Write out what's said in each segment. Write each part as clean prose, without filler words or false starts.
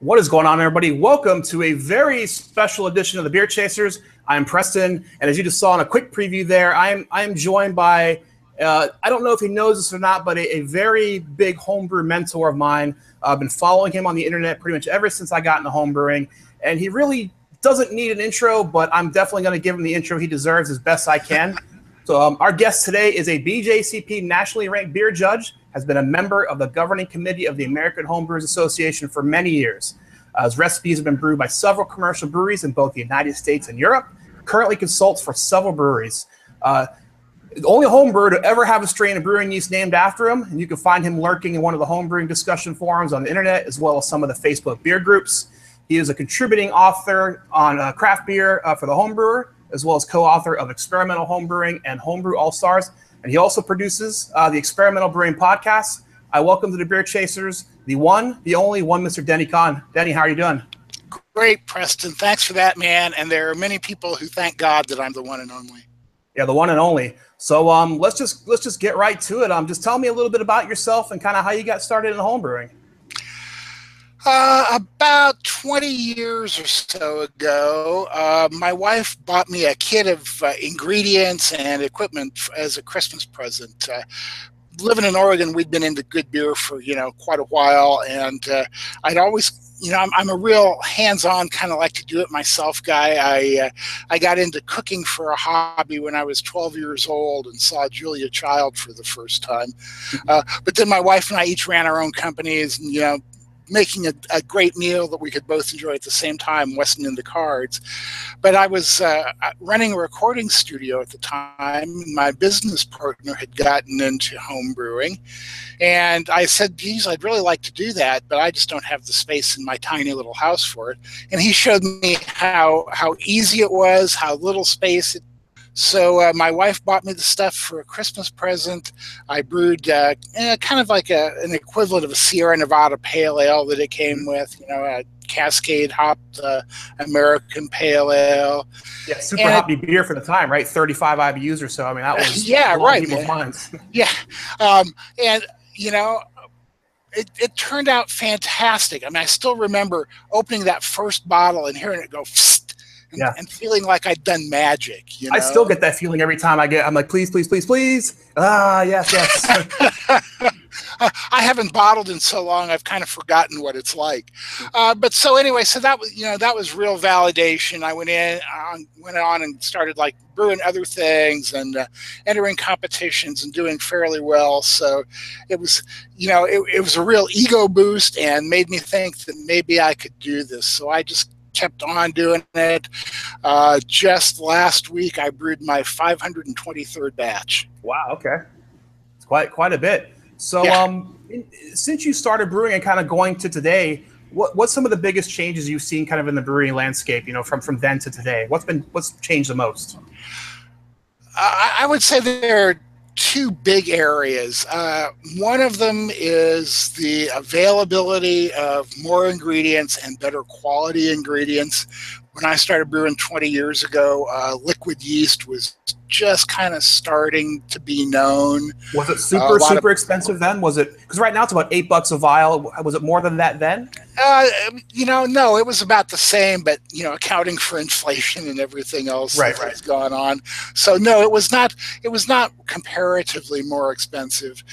What is going on, everybody? Welcome to a very special edition of the Beer Chasers. I'm Preston, and as you just saw in a quick preview there, I am joined by, I don't know if he knows this or not, but a very big homebrew mentor of mine. I've been following him on the internet pretty much ever since I got into homebrewing, and he really doesn't need an intro, but I'm definitely going to give him the intro he deserves as best I can. So our guest today is a BJCP nationally ranked beer judge, has been a member of the governing committee of the American Homebrewers Association for many years. His recipes have been brewed by several commercial breweries in both the United States and Europe. Currently consults for several breweries. The only homebrewer to ever have a strain of brewing yeast named after him, and you can find him lurking in one of the homebrewing discussion forums on the internet, as well as some of the Facebook beer groups. He is a contributing author on craft beer for the Homebrewer, as well as co-author of Experimental Homebrewing and Homebrew All-Stars. And he also produces the Experimental Brewing podcast. I welcome to the Beer Chasers, the one, the only one, Mr. Denny Conn. Denny, how are you doing? Great, Preston. Thanks for that, man. And there are many people who thank God that I'm the one and only. Yeah, the one and only. So let's just get right to it. Just tell me a little bit about yourself and kind of how you got started in homebrewing. About 20 years or so ago, my wife bought me a kit of ingredients and equipment as a Christmas present. Living in Oregon, we'd been into good beer for, quite a while. And I'd always, I'm a real hands-on, kind of like to do it myself guy. I got into cooking for a hobby when I was 12 years old and saw Julia Child for the first time. But then my wife and I each ran our own companies, and, making a great meal that we could both enjoy at the same time wasn't in the cards. But I was running a recording studio at the time. My business partner had gotten into home brewing. And I said, geez, I'd really like to do that, but I just don't have the space in my tiny little house for it. And he showed me how easy it was, how little space it. So my wife bought me the stuff for a Christmas present. I brewed kind of like an equivalent of a Sierra Nevada Pale Ale that it came with, a Cascade hopped American Pale Ale. Yeah, super hoppy beer for the time, right? 35 IBUs or so. I mean, that was yeah, right, people's minds. Yeah, and it turned out fantastic. I mean, I still remember opening that first bottle and hearing it go. And feeling like I'd done magic. I still get that feeling every time I'm like, please, please, please, please. Ah, yes, yes. I haven't bottled in so long, I've kind of forgotten what it's like. But so anyway, so that was, that was real validation. I went on and started like brewing other things and entering competitions and doing fairly well. So it was, it was a real ego boost and made me think that maybe I could do this. So I just kept on doing it. Just last week, I brewed my 523rd batch. Wow, okay. It's quite a bit. So since you started brewing and kind of going to today, what's some of the biggest changes you've seen kind of in the brewing landscape, from then to today? What's changed the most? I would say there are two big areas. One of them is the availability of more ingredients and better quality ingredients. When I started brewing 20 years ago, liquid yeast was just kind of starting to be known. Was it super expensive then? Was it, because right now it's about $8 a vial. Was it more than that then? No, it was about the same, but accounting for inflation and everything else that's gone on. So no, it was not comparatively more expensive,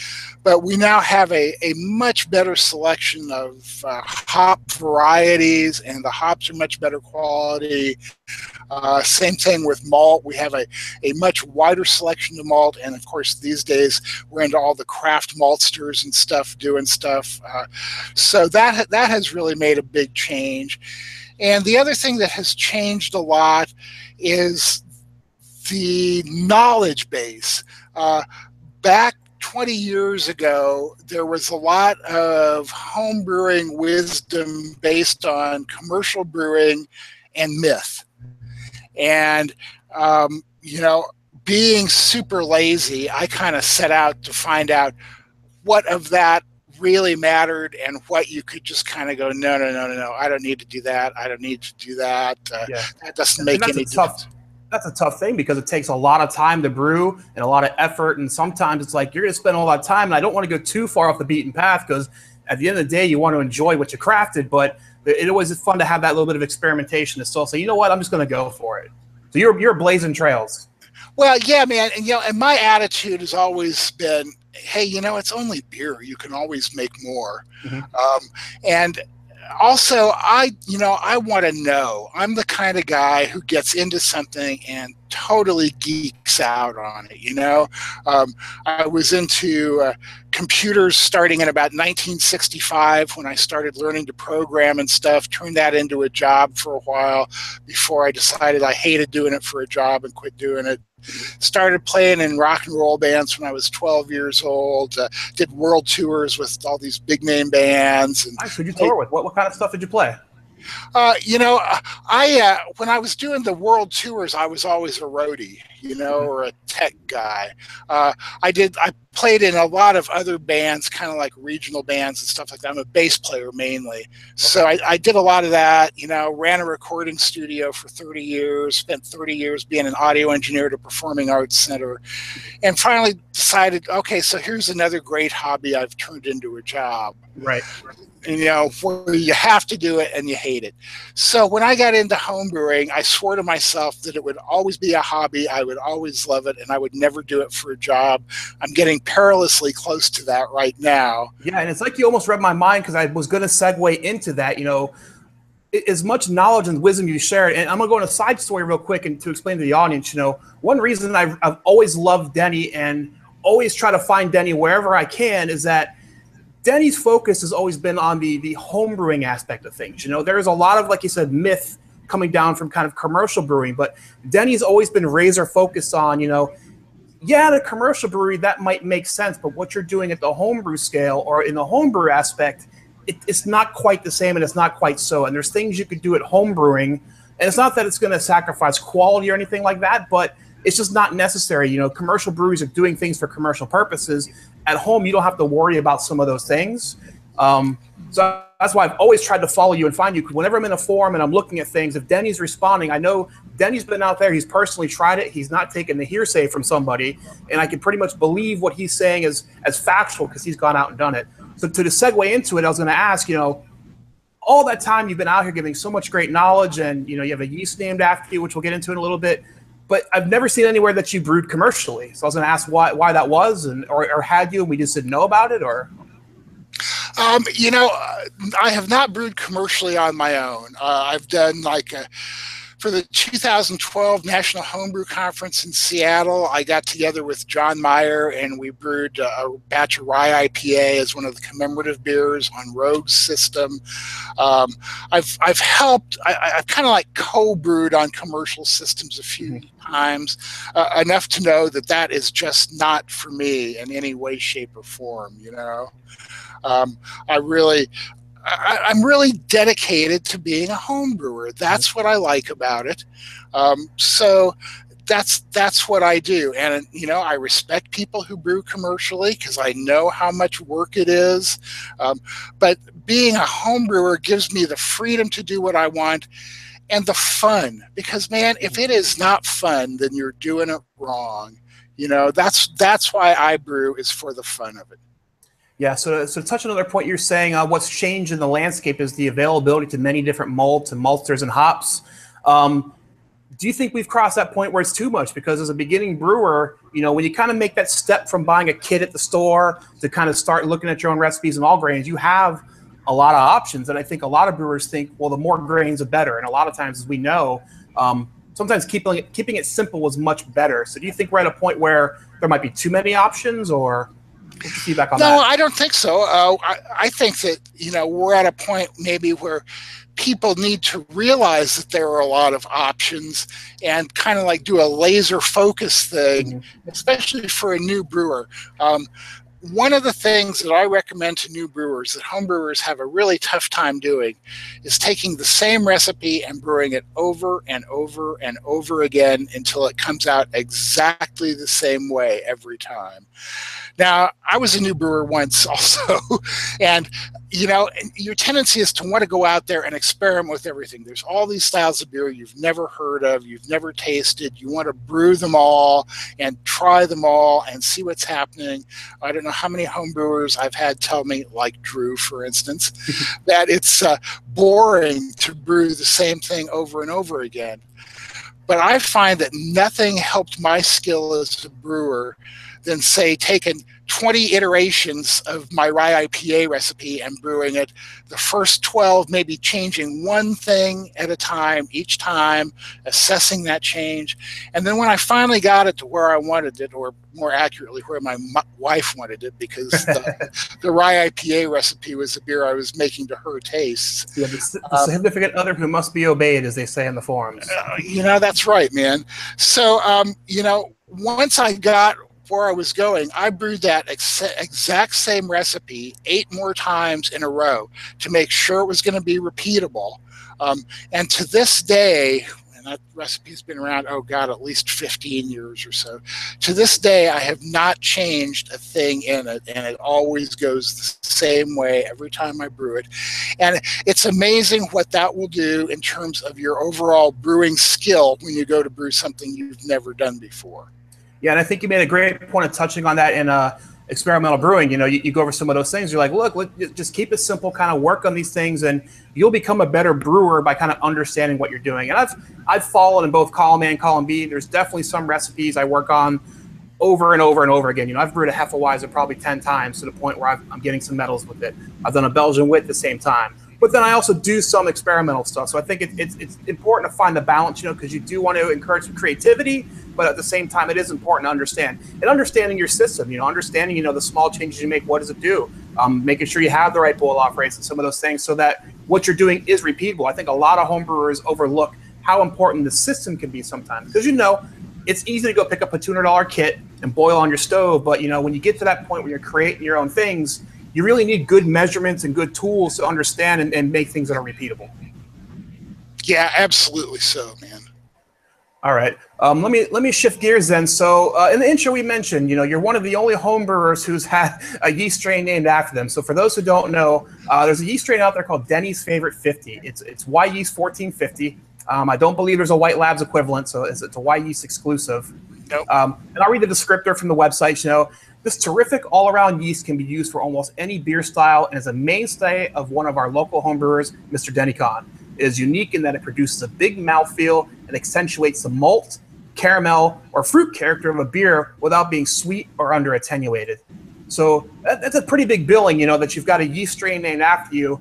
but we now have a much better selection of hop varieties, and the hops are much better quality. Same thing with malt. We have a much wider selection of malt, and of course these days we're into all the craft maltsters and stuff doing stuff. So that has really made a big change. And the other thing that has changed a lot is the knowledge base. Back 20 years ago, there was a lot of home brewing wisdom based on commercial brewing and myth. And, being super lazy, I kind of set out to find out what of that really mattered and what you could just kind of go, no, I don't need to do that. I don't need to do that. That doesn't make any difference. That's a tough thing because it takes a lot of time to brew and a lot of effort. And sometimes it's like, you're going to spend a lot of time, and I don't want to go too far off the beaten path because at the end of the day, you want to enjoy what you crafted, but it always is fun to have that little bit of experimentation to still say, you know what, I'm just going to go for it. So you're blazing trails. Well, yeah, man. And, and my attitude has always been, hey, it's only beer. You can always make more. And also, I want to know. I'm the kind of guy who gets into something and totally geeks out on it. I was into computers starting in about 1965 when I started learning to program and stuff. Turned that into a job for a while before I decided I hated doing it for a job and quit doing it. Started playing in rock and roll bands when I was 12 years old. Did world tours with all these big name bands. And nice. Who'd you tour with? What kind of stuff did you play? When I was doing the world tours, I was always a roadie, or a tech guy. I played in a lot of other bands, kind of like regional bands and stuff like that. I'm a bass player mainly. So I did a lot of that, ran a recording studio for 30 years, spent 30 years being an audio engineer at a performing arts center, and finally decided, okay, so here's another great hobby I've turned into a job. Right. And, where you have to do it and you hate it. So when I got into homebrewing, I swore to myself that it would always be a hobby. I would always love it, and I would never do it for a job. I'm getting perilously close to that right now. Yeah, and it's like you almost read my mind, because I was going to segue into that. As much knowledge and wisdom you shared, and I'm going to go on a side story real quick and to explain to the audience. One reason I've always loved Denny and always try to find Denny wherever I can is that Denny's focus has always been on the homebrewing aspect of things. There's a lot of, like you said, myth coming down from kind of commercial brewing, but Denny's always been razor focused on, yeah, the commercial brewery, that might make sense, but what you're doing at the homebrew scale or in the homebrew aspect, it's not quite the same, and it's not quite so. And there's things you could do at homebrewing, and it's not that it's going to sacrifice quality or anything like that, but it's just not necessary. Commercial breweries are doing things for commercial purposes. At home, you don't have to worry about some of those things. So that's why I've always tried to follow you and find you. Whenever I'm in a forum and I'm looking at things, if Denny's responding, I know Denny's been out there. He's personally tried it. He's not taken the hearsay from somebody. And I can pretty much believe what he's saying as factual because he's gone out and done it. So to segue into it, I was going to ask, all that time you've been out here giving so much great knowledge, and, you have a yeast named after you, which we'll get into in a little bit. But I've never seen anywhere that you brewed commercially. So I was going to ask why that was, or had you, and we just didn't know about it, or? I have not brewed commercially on my own. I've done for the 2012 National Homebrew Conference in Seattle, I got together with John Meyer and we brewed a batch of rye IPA as one of the commemorative beers on Rogue's system. I've helped, I've kind of like co-brewed on commercial systems a few times, enough to know that is just not for me in any way, shape, or form, I'm really dedicated to being a home brewer. That's what I like about it. So that's what I do. And, I respect people who brew commercially because I know how much work it is. But being a home brewer gives me the freedom to do what I want and the fun. Because, man, if it is not fun, then you're doing it wrong. That's why I brew, is for the fun of it. Yeah, so to touch on another point you're saying, what's changed in the landscape is the availability to many different malts and maltsters and hops. Do you think we've crossed that point where it's too much? Because as a beginning brewer, when you kind of make that step from buying a kit at the store to kind of start looking at your own recipes and all grains, you have a lot of options. And I think a lot of brewers think, well, the more grains, the better. And a lot of times, as we know, sometimes keeping it simple is much better. So do you think we're at a point where there might be too many options, or what's your feedback on that? No, I don't think so. I think that, we're at a point maybe where people need to realize that there are a lot of options and kind of like do a laser focus thing, especially for a new brewer. One of the things that I recommend to new brewers that home brewers have a really tough time doing is taking the same recipe and brewing it over and over and over again until it comes out exactly the same way every time. Now, I was a new brewer once also, and your tendency is to want to go out there and experiment with everything. There's all these styles of beer you've never heard of, you've never tasted. You want to brew them all and try them all and see what's happening. I don't know know how many home brewers I've had tell me, like Drew, for instance, that it's boring to brew the same thing over and over again. But I find that nothing helped my skill as a brewer than, say, taking 20 iterations of my rye IPA recipe and brewing it, the first 12 maybe changing one thing at a time each time, assessing that change. And then when I finally got it to where I wanted it, or more accurately, where my wife wanted it, because the rye IPA recipe was the beer I was making to her tastes. Yeah, the significant other who must be obeyed, as they say in the forums. You know, that's right, man. So, you know, once I got where I was going, I brewed that exact same recipe 8 more times in a row to make sure it was going to be repeatable. And to this day, and that recipe's been around, oh God, at least 15 years or so. To this day, I have not changed a thing in it, and it always goes the same way every time I brew it. And it's amazing what that will do in terms of your overall brewing skill when you go to brew something you've never done before. Yeah, and I think you made a great point of touching on that in experimental brewing. You know, you go over some of those things. You're like, look, just keep it simple, kind of work on these things, and you'll become a better brewer by kind of understanding what you're doing. And I've followed in both column A and column B. There's definitely some recipes I work on over and over and over again. You know, I've brewed a Hefeweizen probably 10 times to the point where I'm getting some medals with it. I've done a Belgian wit at the same time. But then I also do some experimental stuff. So I think it's important to find the balance, you know, because you do want to encourage some creativity, but at the same time, it is important to understand. And understanding your system, you know, understanding, you know, the small changes you make, what does it do? Making sure you have the right boil-off rates and some of those things so that what you're doing is repeatable. I think a lot of home brewers overlook how important the system can be sometimes. Because, you know, it's easy to go pick up a $200 kit and boil on your stove. But, you know, when you get to that point where you're creating your own things, you really need good measurements and good tools to understand and make things that are repeatable. Yeah, absolutely so, man. All right. Let me shift gears then. So in the intro we mentioned, you know, you're one of the only home brewers who's had a yeast strain named after them. So for those who don't know, there's a yeast strain out there called Denny's Favorite 50. It's Y Yeast 1450. I don't believe there's a White Labs equivalent, so it's a Y Yeast exclusive. Nope. And I'll read the descriptor from the website. You know, this terrific all-around yeast can be used for almost any beer style and is a mainstay of one of our local homebrewers, Mr. Denny Conn. It is unique in that it produces a big mouthfeel and accentuates the malt, caramel, or fruit character of a beer without being sweet or under-attenuated. So that's a pretty big billing, you know, that you've got a yeast strain named after you.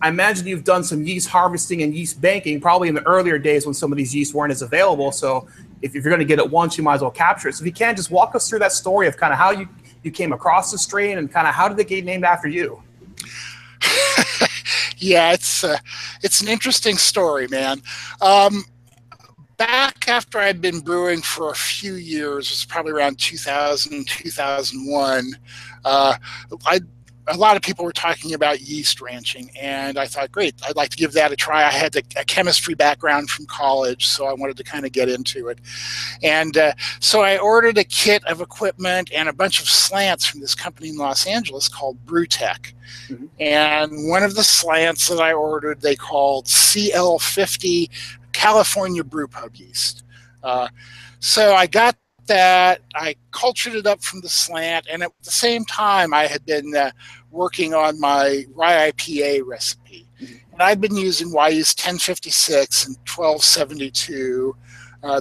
I imagine you've done some yeast harvesting and yeast banking probably in the earlier days when some of these yeasts weren't as available. So if you're going to get it once, you might as well capture it. So if you can, just walk us through that story of kind of how you came across the strain and kind of how did it get named after you? Yeah, it's an interesting story, man. Back after I'd been brewing for a few years, it was probably around 2000, 2001, a lot of people were talking about yeast ranching, and I thought, great, I'd like to give that a try. I had a chemistry background from college, so I wanted to kind of get into it. And so I ordered a kit of equipment and a bunch of slants from this company in Los Angeles called BrewTech. Mm-hmm. And one of the slants that I ordered, they called CL50 California Brewpub yeast. So I got that, I cultured it up from the slant, and at the same time I had been working on my rye IPA recipe. And I'd been using Y Yeast 1056 and 1272,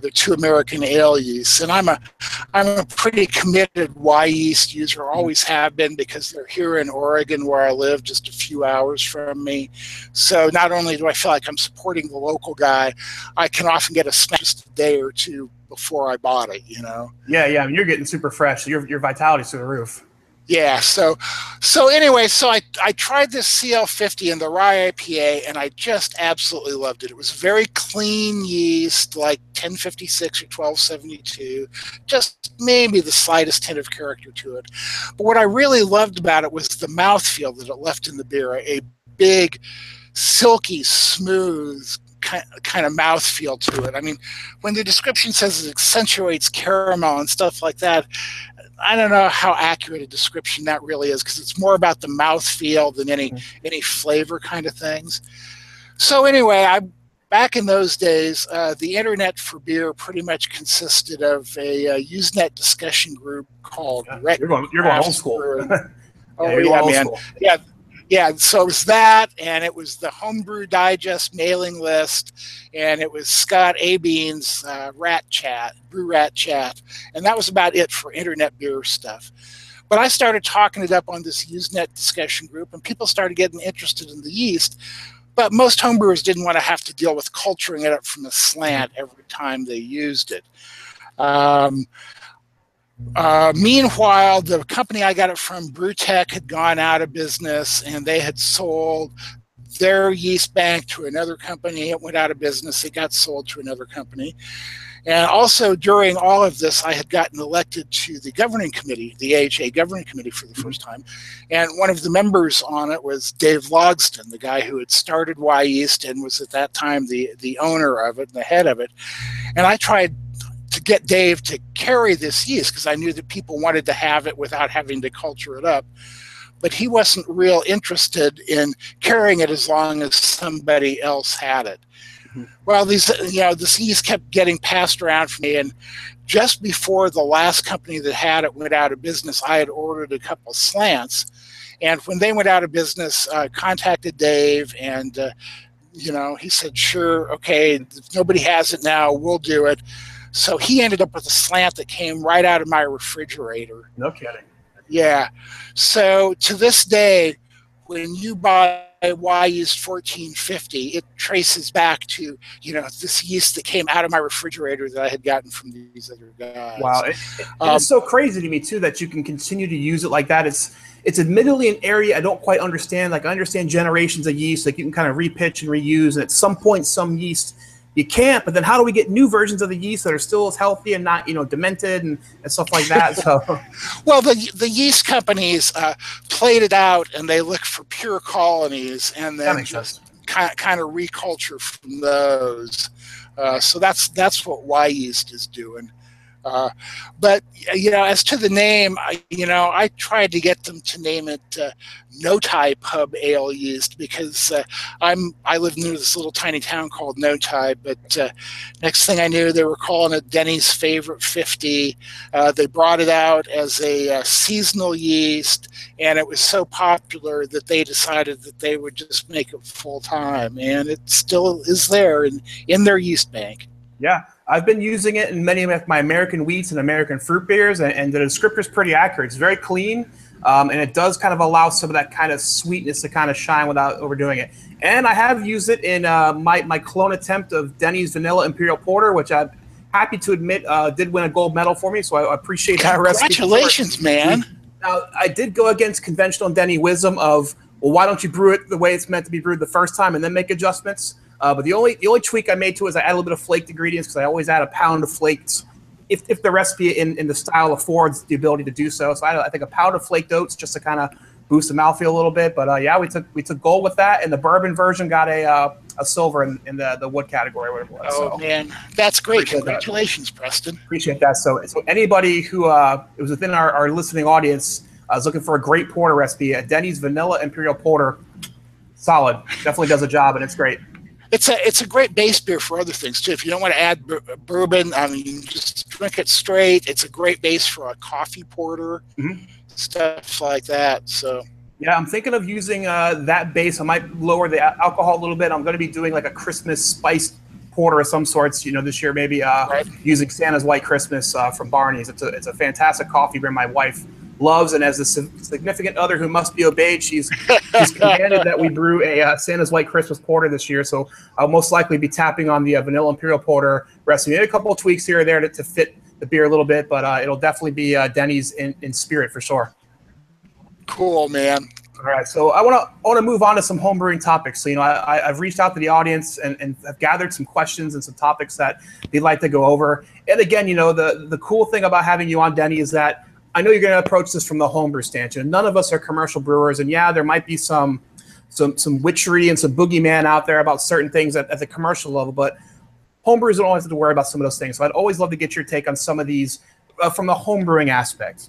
the 2 American ale yeasts. And I'm a pretty committed Y Yeast user, always have been, because they're here in Oregon where I live, just a few hours from me. So not only do I feel like I'm supporting the local guy, I can often get a snack just a day or two before I bought it, you know? Yeah. I mean, you're getting super fresh. Your vitality's through the roof. Yeah. So anyway, so I tried this CL50 and the rye IPA, and I just absolutely loved it. It was very clean yeast, like 1056 or 1272, just maybe the slightest hint of character to it. But what I really loved about it was the mouthfeel that it left in the beer, a big, silky, smooth, kind of mouthfeel to it. I mean, when the description says it accentuates caramel and stuff like that, I don't know how accurate a description that really is, because it's more about the mouthfeel than any flavor kind of things. So anyway, back in those days, the internet for beer pretty much consisted of a Usenet discussion group called Rec You're going old school. Oh, you're going old man. school. Yeah. Yeah, so it was that, and it was the Homebrew Digest mailing list, and it was Scott Abean's Brew Rat Chat, and that was about it for internet beer stuff. But I started talking it up on this Usenet discussion group, and people started getting interested in the yeast. But most homebrewers didn't want to have to deal with culturing it up from a slant every time they used it. Meanwhile, the company I got it from, Brewtech, had gone out of business, and they had sold their yeast bank to another company. It went out of business. It got sold to another company. And also during all of this, I had gotten elected to the governing committee, the AHA governing committee for the first time. And one of the members on it was Dave Logston, the guy who had started Y Yeast and was at that time the owner of it, the head of it. And I tried to get Dave to carry this yeast because I knew that people wanted to have it without having to culture it up. But he wasn't real interested in carrying it as long as somebody else had it. Well, this yeast kept getting passed around for me, and just before the last company that had it went out of business, I had ordered a couple slants, and when they went out of business, contacted Dave, and he said, "Sure, okay, if nobody has it now, we'll do it." So he ended up with a slant that came right out of my refrigerator. No kidding. Yeah. So to this day, when you buy Y yeast 1450, it traces back to this yeast that came out of my refrigerator that I had gotten from these other guys. Wow, it's so crazy to me too that you can continue to use it like that. It's admittedly an area I don't quite understand. Like I understand generations of yeast, like you can kind of repitch and reuse, and at some point some yeast you can't. But then how do we get new versions of the yeast that are still as healthy and not demented and stuff like that? So, well, the yeast companies played it out, and they look for pure colonies, and then just kind of reculture from those. So that's what Y yeast is doing. But as to the name, I tried to get them to name it Notai Pub Ale Yeast because I live near this little tiny town called Notai. But next thing I knew, they were calling it Denny's Favorite 50. They brought it out as a seasonal yeast, and it was so popular that they decided that they would just make it full time, and it still is there in their yeast bank. Yeah, I've been using it in many of my American wheats and American fruit beers, and the descriptor is pretty accurate. It's very clean, and it does kind of allow some of that kind of sweetness to kind of shine without overdoing it. And I have used it in my clone attempt of Denny's Vanilla Imperial Porter, which I'm happy to admit did win a gold medal for me, so I appreciate that recipe. Congratulations, man. Now, I did go against conventional Denny wisdom of, well, why don't you brew it the way it's meant to be brewed the first time and then make adjustments? But the only tweak I made to it is I add a little bit of flaked ingredients because I always add a pound of flaked if the recipe in the style affords the ability to do so. So I think a pound of flaked oats just to kind of boost the mouthfeel a little bit. But yeah, we took gold with that, and the bourbon version got a silver in the wood category, whatever it was. Oh, man, that's great. Congratulations, Preston. Appreciate that. So anybody who it was within our listening audience is looking for a great porter recipe, Denny's Vanilla Imperial Porter, solid. Definitely does a job, and it's great. It's a great base beer for other things too. If you don't want to add bourbon, you can just drink it straight. It's a great base for a coffee porter, stuff like that. So yeah, I'm thinking of using that base. I might lower the alcohol a little bit. I'm going to be doing like a Christmas spiced porter of some sorts. This year maybe using Santa's White Christmas from Barney's. It's a fantastic coffee beer. My wife loves, and as a significant other who must be obeyed, she's commanded that we brew a Santa's White Christmas Porter this year. So I'll most likely be tapping on the Vanilla Imperial Porter recipe. Maybe a couple of tweaks here or there to fit the beer a little bit, but it'll definitely be Denny's in spirit for sure. Cool, man. All right, so I want to move on to some homebrewing topics. So I've reached out to the audience and I've gathered some questions and some topics that they'd like to go over. And again, the cool thing about having you on, Denny, is that I know you're going to approach this from the homebrew stance. None of us are commercial brewers, and yeah, there might be some witchery and some boogeyman out there about certain things at the commercial level, but homebrewers don't always have to worry about some of those things. So I'd always love to get your take on some of these from the homebrewing aspect.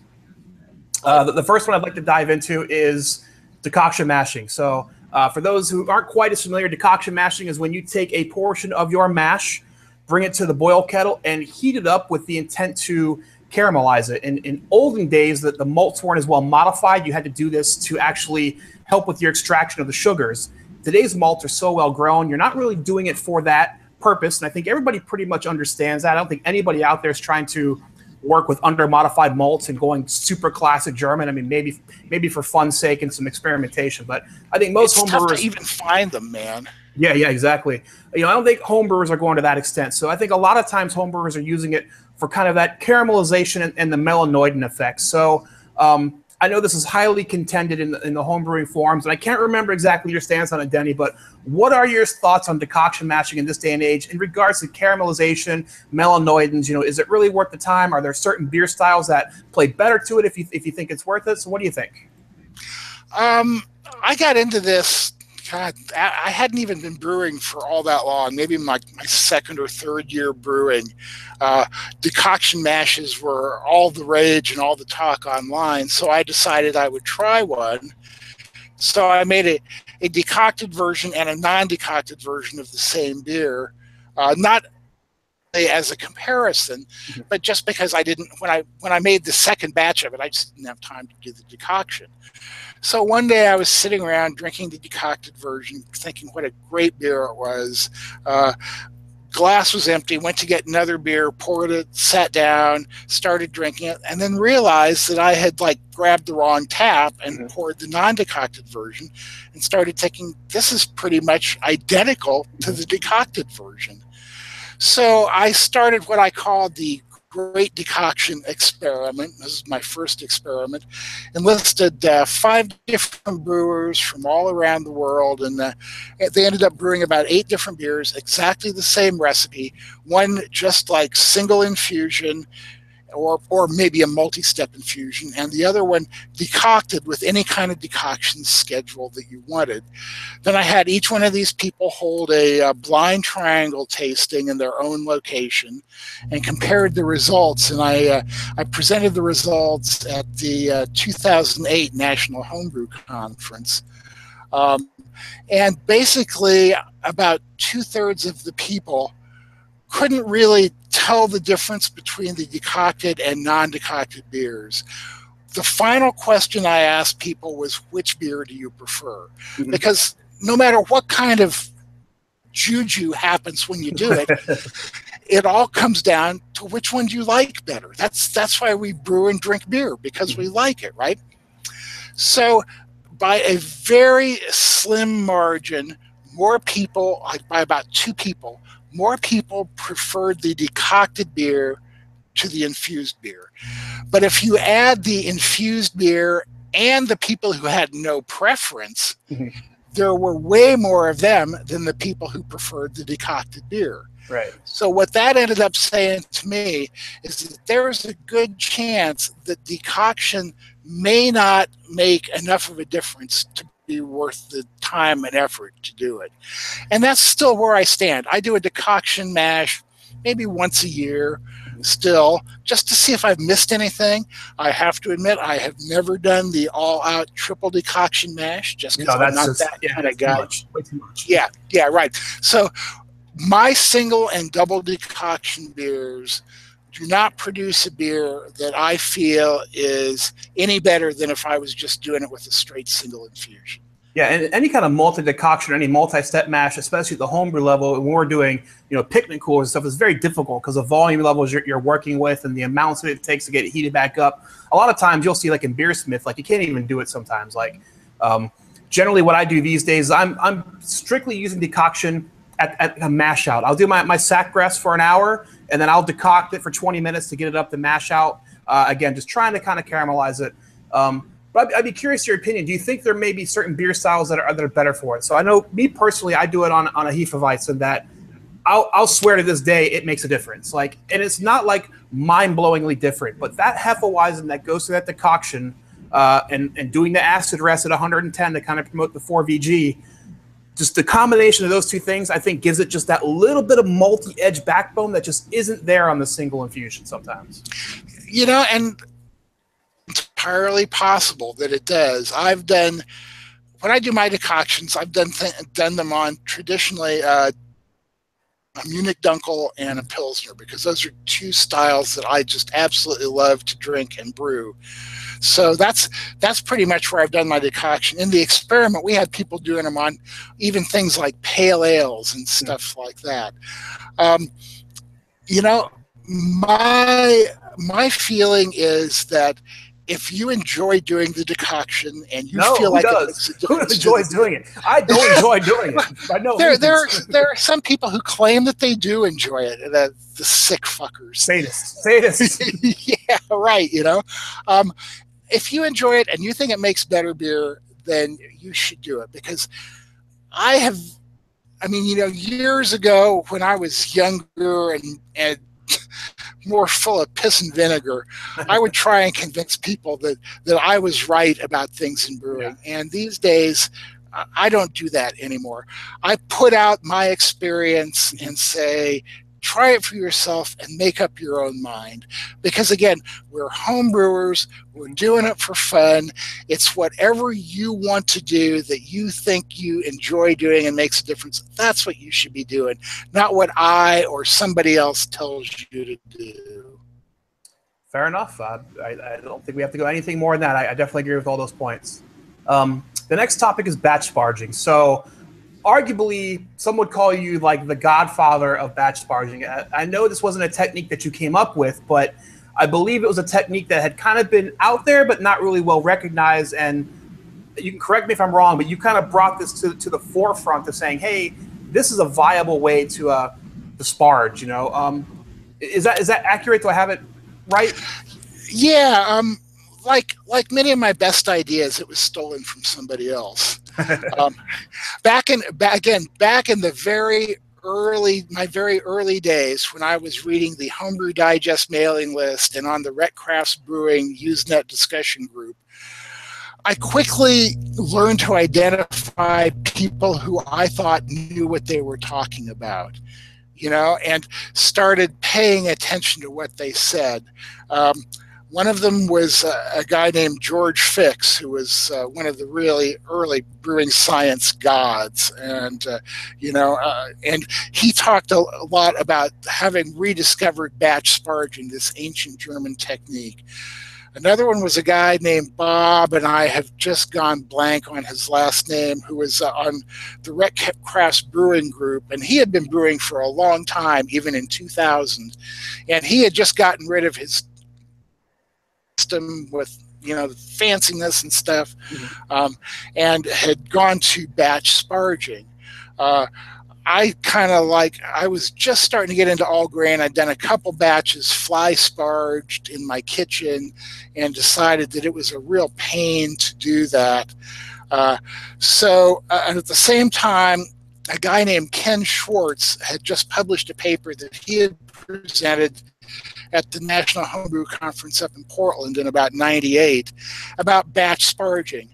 The first one I'd like to dive into is decoction mashing. So For those who aren't quite as familiar, decoction mashing is when you take a portion of your mash, bring it to the boil kettle, and heat it up with the intent to caramelize it. In olden days, that the malts weren't as well modified. You had to do this to actually help with your extraction of the sugars. Today's malts are so well grown, you're not really doing it for that purpose. And I think everybody pretty much understands that. I don't think anybody out there is trying to work with under-modified malts and going super classic German. I mean, maybe for fun's sake and some experimentation. But I think most homebrewers... It's tough to even find them, man. Yeah, exactly. I don't think homebrewers are going to that extent. So I think a lot of times homebrewers are using it for kind of that caramelization and the melanoidin effect. So I know this is highly contended in the homebrewing forums, and I can't remember exactly your stance on it, Denny, but what are your thoughts on decoction mashing in this day and age in regards to caramelization, melanoidins? Is it really worth the time? Are there certain beer styles that play better to it if you think it's worth it? So what do you think? I got into this, God, I hadn't even been brewing for all that long, maybe my second or third year brewing. Decoction mashes were all the rage and all the talk online, so I decided I would try one. So I made a decocted version and a non-decocted version of the same beer, not as a comparison, but just because I didn't, when I made the second batch of it, I just didn't have time to do the decoction. So one day I was sitting around drinking the decocted version, thinking what a great beer it was. Glass was empty, went to get another beer, poured it, sat down, started drinking it, and then realized that I had grabbed the wrong tap and poured the non-decocted version and started thinking, this is pretty much identical to the decocted version. So I started what I called the Great Decoction Experiment. This is my first experiment. Enlisted 5 different brewers from all around the world, and they ended up brewing about 8 different beers, exactly the same recipe. One just like single infusion, or maybe a multi-step infusion, and the other one decocted with any kind of decoction schedule that you wanted. Then I had each one of these people hold a blind triangle tasting in their own location and compared the results, and I presented the results at the 2008 National Homebrew Conference. And basically about 2/3 of the people couldn't really tell the difference between the decocted and non-decocted beers. The final question I asked people was, which beer do you prefer? Because no matter what kind of juju happens when you do it, it all comes down to which one do you like better. That's why we brew and drink beer, because we like it, right? So by a very slim margin, more people, by about 2 people, more people preferred the decocted beer to the infused beer. But if you add the infused beer and the people who had no preference, there were way more of them than the people who preferred the decocted beer. Right. So what that ended up saying to me is that there's a good chance that decoction may not make enough of a difference to be worth the time and effort to do it. And that's still where I stand. I do a decoction mash maybe once a year still, just to see if I've missed anything. I have to admit, I have never done the all-out triple decoction mash, just because I'm not that kind of guy. Way too much. Yeah, right. So my single and double decoction beers do not produce a beer that I feel is any better than if I was just doing it with a straight single infusion. Yeah, and any kind of multi-decoction or any multi-step mash, especially at the homebrew level, when we're doing, picnic coolers and stuff, is very difficult because the volume levels you're working with and the amounts that it takes to get it heated back up. A lot of times you'll see, like in Beersmith, you can't even do it sometimes. Generally what I do these days, I'm strictly using decoction at a mash out. I'll do my sack breaths for an hour, and then I'll decoct it for 20 minutes to get it up to mash out. Again, just trying to kind of caramelize it. But I'd be curious your opinion. Do you think there may be certain beer styles that are better for it? So I know, me personally, I do it on a Hefeweizen that I'll swear to this day it makes a difference. And it's not mind-blowingly different, but that Hefeweizen that goes through that decoction and doing the acid rest at 110 to kind of promote the 4VG, just the combination of those two things, I think, gives it just that little bit of multi-edge backbone that just isn't there on the single infusion sometimes. And entirely possible that it does. I've done when I do my decoctions, I've done them on traditionally a Munich Dunkel and a Pilsner, because those are two styles that I just absolutely love to drink and brew. So that's pretty much where I've done my decoction. In the experiment, we had people doing them on even things like pale ales and stuff like that. You know, my feeling is that if you enjoy doing the decoction and you feel like it makes a difference, who enjoys doing it? I don't enjoy doing it. I know there are some people who claim that they do enjoy it. The sick fuckers, sadists. Yeah, right. You know, if you enjoy it and you think it makes better beer, then you should do it. Because I mean, you know, years ago when I was younger and more full of piss and vinegar, I would try and convince people that I was right about things in brewing. Yeah. And these days, I don't do that anymore. I put out my experience and say, try it for yourself and make up your own mind. Because again, we're home brewers, we're doing it for fun. It's whatever you want to do that you think you enjoy doing and makes a difference. That's what you should be doing, not what I or somebody else tells you to do. Fair enough. I don't think we have to go anything more than that. I definitely agree with all those points. The next topic is batch sparging. So arguably, some would call you like the godfather of batch sparging. I know this wasn't a technique that you came up with, but I believe it was a technique that had kind of been out there, but not really well recognized. And you can correct me if I'm wrong, but you kind of brought this to the forefront of saying, hey, this is a viable way to sparge, you know? Is that accurate? Do I have it right? Yeah. Like many of my best ideas, it was stolen from somebody else. Back in the my very early days, when I was reading the Homebrew Digest mailing list and on the Rhett Crafts Brewing Usenet discussion group, I quickly learned to identify people who I thought knew what they were talking about, you know, and started paying attention to what they said. One of them was a guy named George Fix, who was one of the really early brewing science gods. And, and he talked a lot about having rediscovered batch sparging, this ancient German technique. Another one was a guy named Bob, and I have just gone blank on his last name, who was on the Rhett Crafts Brewing group. And he had been brewing for a long time, even in 2000. And he had just gotten rid of his system with, you know, fanciness and stuff, and had gone to batch sparging. I was just starting to get into all grain. I'd done a couple batches fly sparged in my kitchen and decided that it was a real pain to do that. So at the same time, a guy named Ken Schwartz had just published a paper that he had presented at the National Homebrew Conference up in Portland in about '98 about batch sparging.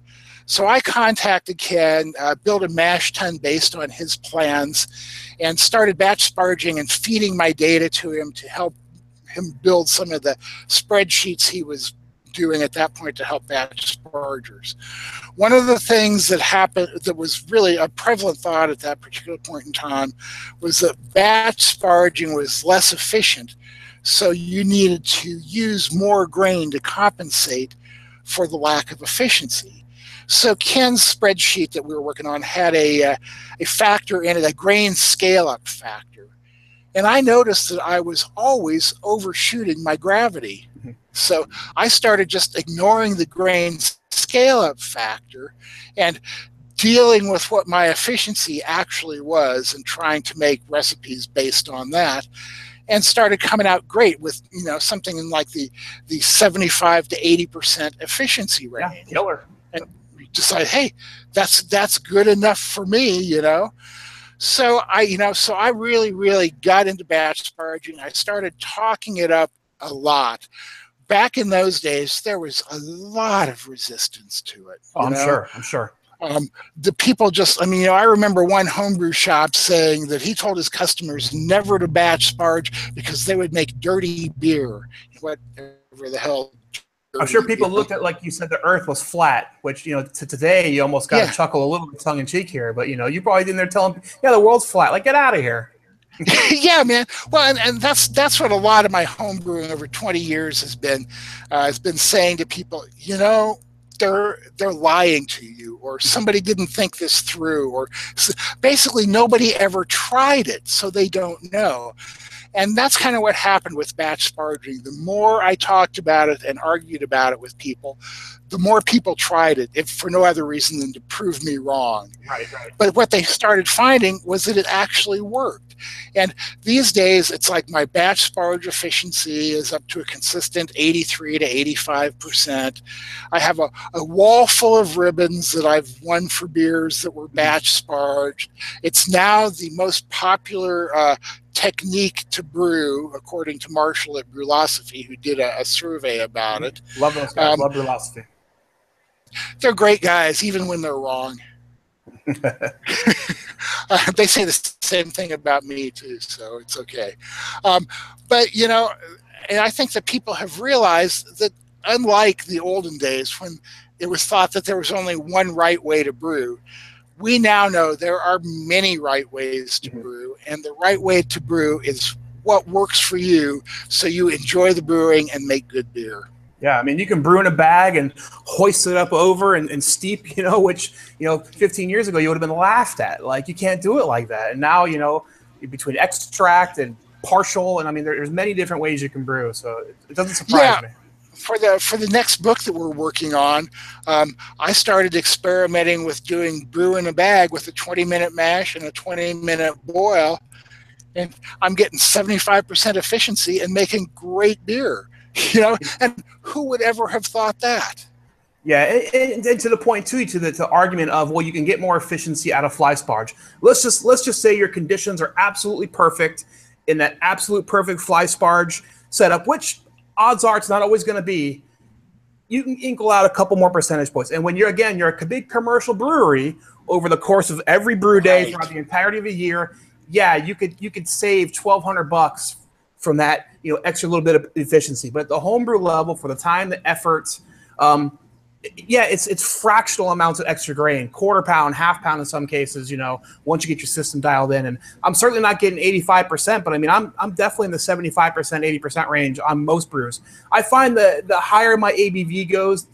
So I contacted Ken, built a mash tun based on his plans, and started batch sparging and feeding my data to him to help him build some of the spreadsheets he was doing at that point to help batch spargers. One of the things that happened that was really a prevalent thought at that particular point in time was that batch sparging was less efficient, so you needed to use more grain to compensate for the lack of efficiency. So Ken's spreadsheet that we were working on had a factor in it, a grain scale-up factor. And I noticed that I was always overshooting my gravity. So I started just ignoring the grain scale-up factor and dealing with what my efficiency actually was and trying to make recipes based on that, and started coming out great with, you know, something in like the 75 to 80% efficiency range. Yeah, killer. And we decided, hey, that's good enough for me, you know. So I really, really got into batch sparging. I started talking it up a lot. Back in those days, there was a lot of resistance to it. Oh, I'm sure. The people just, I remember one homebrew shop saying that he told his customers never to batch sparge because they would make dirty beer. Whatever the hell I'm sure people looked at, like you said, the Earth was flat, which, you know, to today you almost got to chuckle a little bit tongue in cheek here. But, you know, you probably in there telling, yeah, the world's flat. Like, get out of here. Yeah, man. Well, and that's what a lot of my homebrewing over 20 years has been saying to people. You know, they're lying to you, or somebody didn't think this through, or basically nobody ever tried it, so they don't know. And that's kind of what happened with batch sparging. The more I talked about it and argued about it with people, the more people tried it, if for no other reason than to prove me wrong. Right. But what they started finding was that it actually worked. And these days, it's like my batch sparge efficiency is up to a consistent 83 to 85%. I have a wall full of ribbons that I've won for beers that were batch sparged. It's now the most popular technique to brew, according to Marshall at Brewlosophy, who did a survey about it. Love those guys. Love Brewlosophy. They're great guys, even when they're wrong. They say the same thing about me, too, so it's okay. But, you know, and I think that people have realized that unlike the olden days when it was thought that there was only one right way to brew, we now know there are many right ways to brew, and the right way to brew is what works for you so you enjoy the brewing and make good beer. Yeah, I mean, you can brew in a bag and hoist it up over and steep, you know, which, you know, 15 years ago you would have been laughed at. Like, you can't do it like that. And now, you know, between extract and partial, and I mean, there's many different ways you can brew. So it doesn't surprise me. For the next book that we're working on, I started experimenting with doing brew in a bag with a 20-minute mash and a 20-minute boil, and I'm getting 75% efficiency and making great beer. You know, and who would ever have thought that? Yeah, and to the point too, to the argument of, well, you can get more efficiency out of fly sparge. Let's just say your conditions are absolutely perfect in that absolute perfect fly sparge setup, which odds are it's not always going to be. You can inkle out a couple more percentage points, and when you're a big commercial brewery over the course of every brew day throughout the entirety of a year, yeah, you could save $1,200 from that, you know, extra little bit of efficiency. But at the homebrew level, for the time, the effort, yeah, it's fractional amounts of extra grain, quarter pound, half pound in some cases, you know, once you get your system dialed in. And I'm certainly not getting 85%, but I mean, I'm definitely in the 75%, 80% range on most brews. I find that the higher my ABV goes,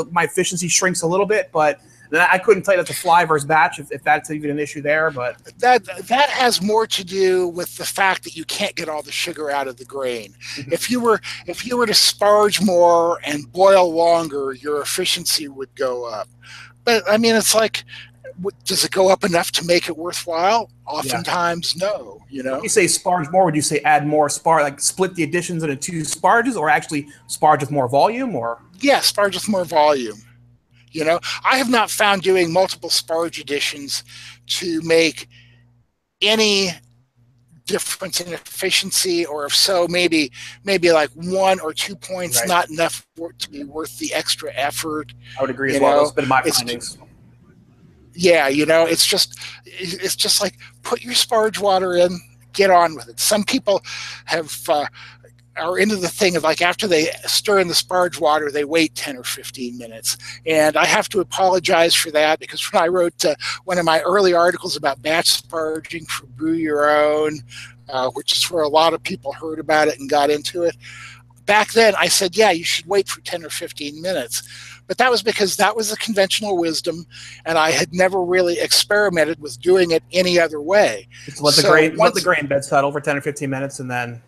my efficiency shrinks a little bit, but I couldn't tell you that's a fly versus batch if that's even an issue there, but that has more to do with the fact that you can't get all the sugar out of the grain. If you were to sparge more and boil longer, your efficiency would go up. But I mean, it's like, does it go up enough to make it worthwhile? Oftentimes, no. You know, when you say sparge more, would you say add more sparge, like split the additions into two sparges, or actually sparge with more volume, or? Yeah, sparge with more volume. You know, I have not found doing multiple sparge additions to make any difference in efficiency, or if so, maybe like 1 or 2 points, not enough for it to be worth the extra effort. I would agree as well. That's been my findings. Yeah, you know, it's just like, put your sparge water in, get on with it. Some people are into the thing of, like, after they stir in the sparge water, they wait 10 or 15 minutes. And I have to apologize for that, because when I wrote one of my early articles about batch sparging for Brew Your Own, which is where a lot of people heard about it and got into it, back then I said, yeah, you should wait for 10 or 15 minutes. But that was because that was the conventional wisdom, and I had never really experimented with doing it any other way. Just let the grain bed settle for 10 or 15 minutes, and then...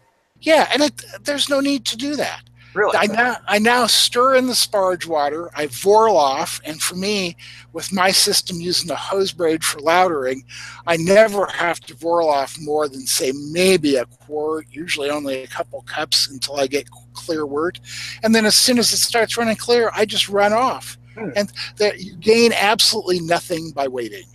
Yeah, and there's no need to do that. Really? I now stir in the sparge water, I vorl off, and for me, with my system using a hose braid for lautering, I never have to vorl off more than, say, maybe a quart, usually only a couple cups until I get clear wort. And then as soon as it starts running clear, I just run off. And you gain absolutely nothing by waiting.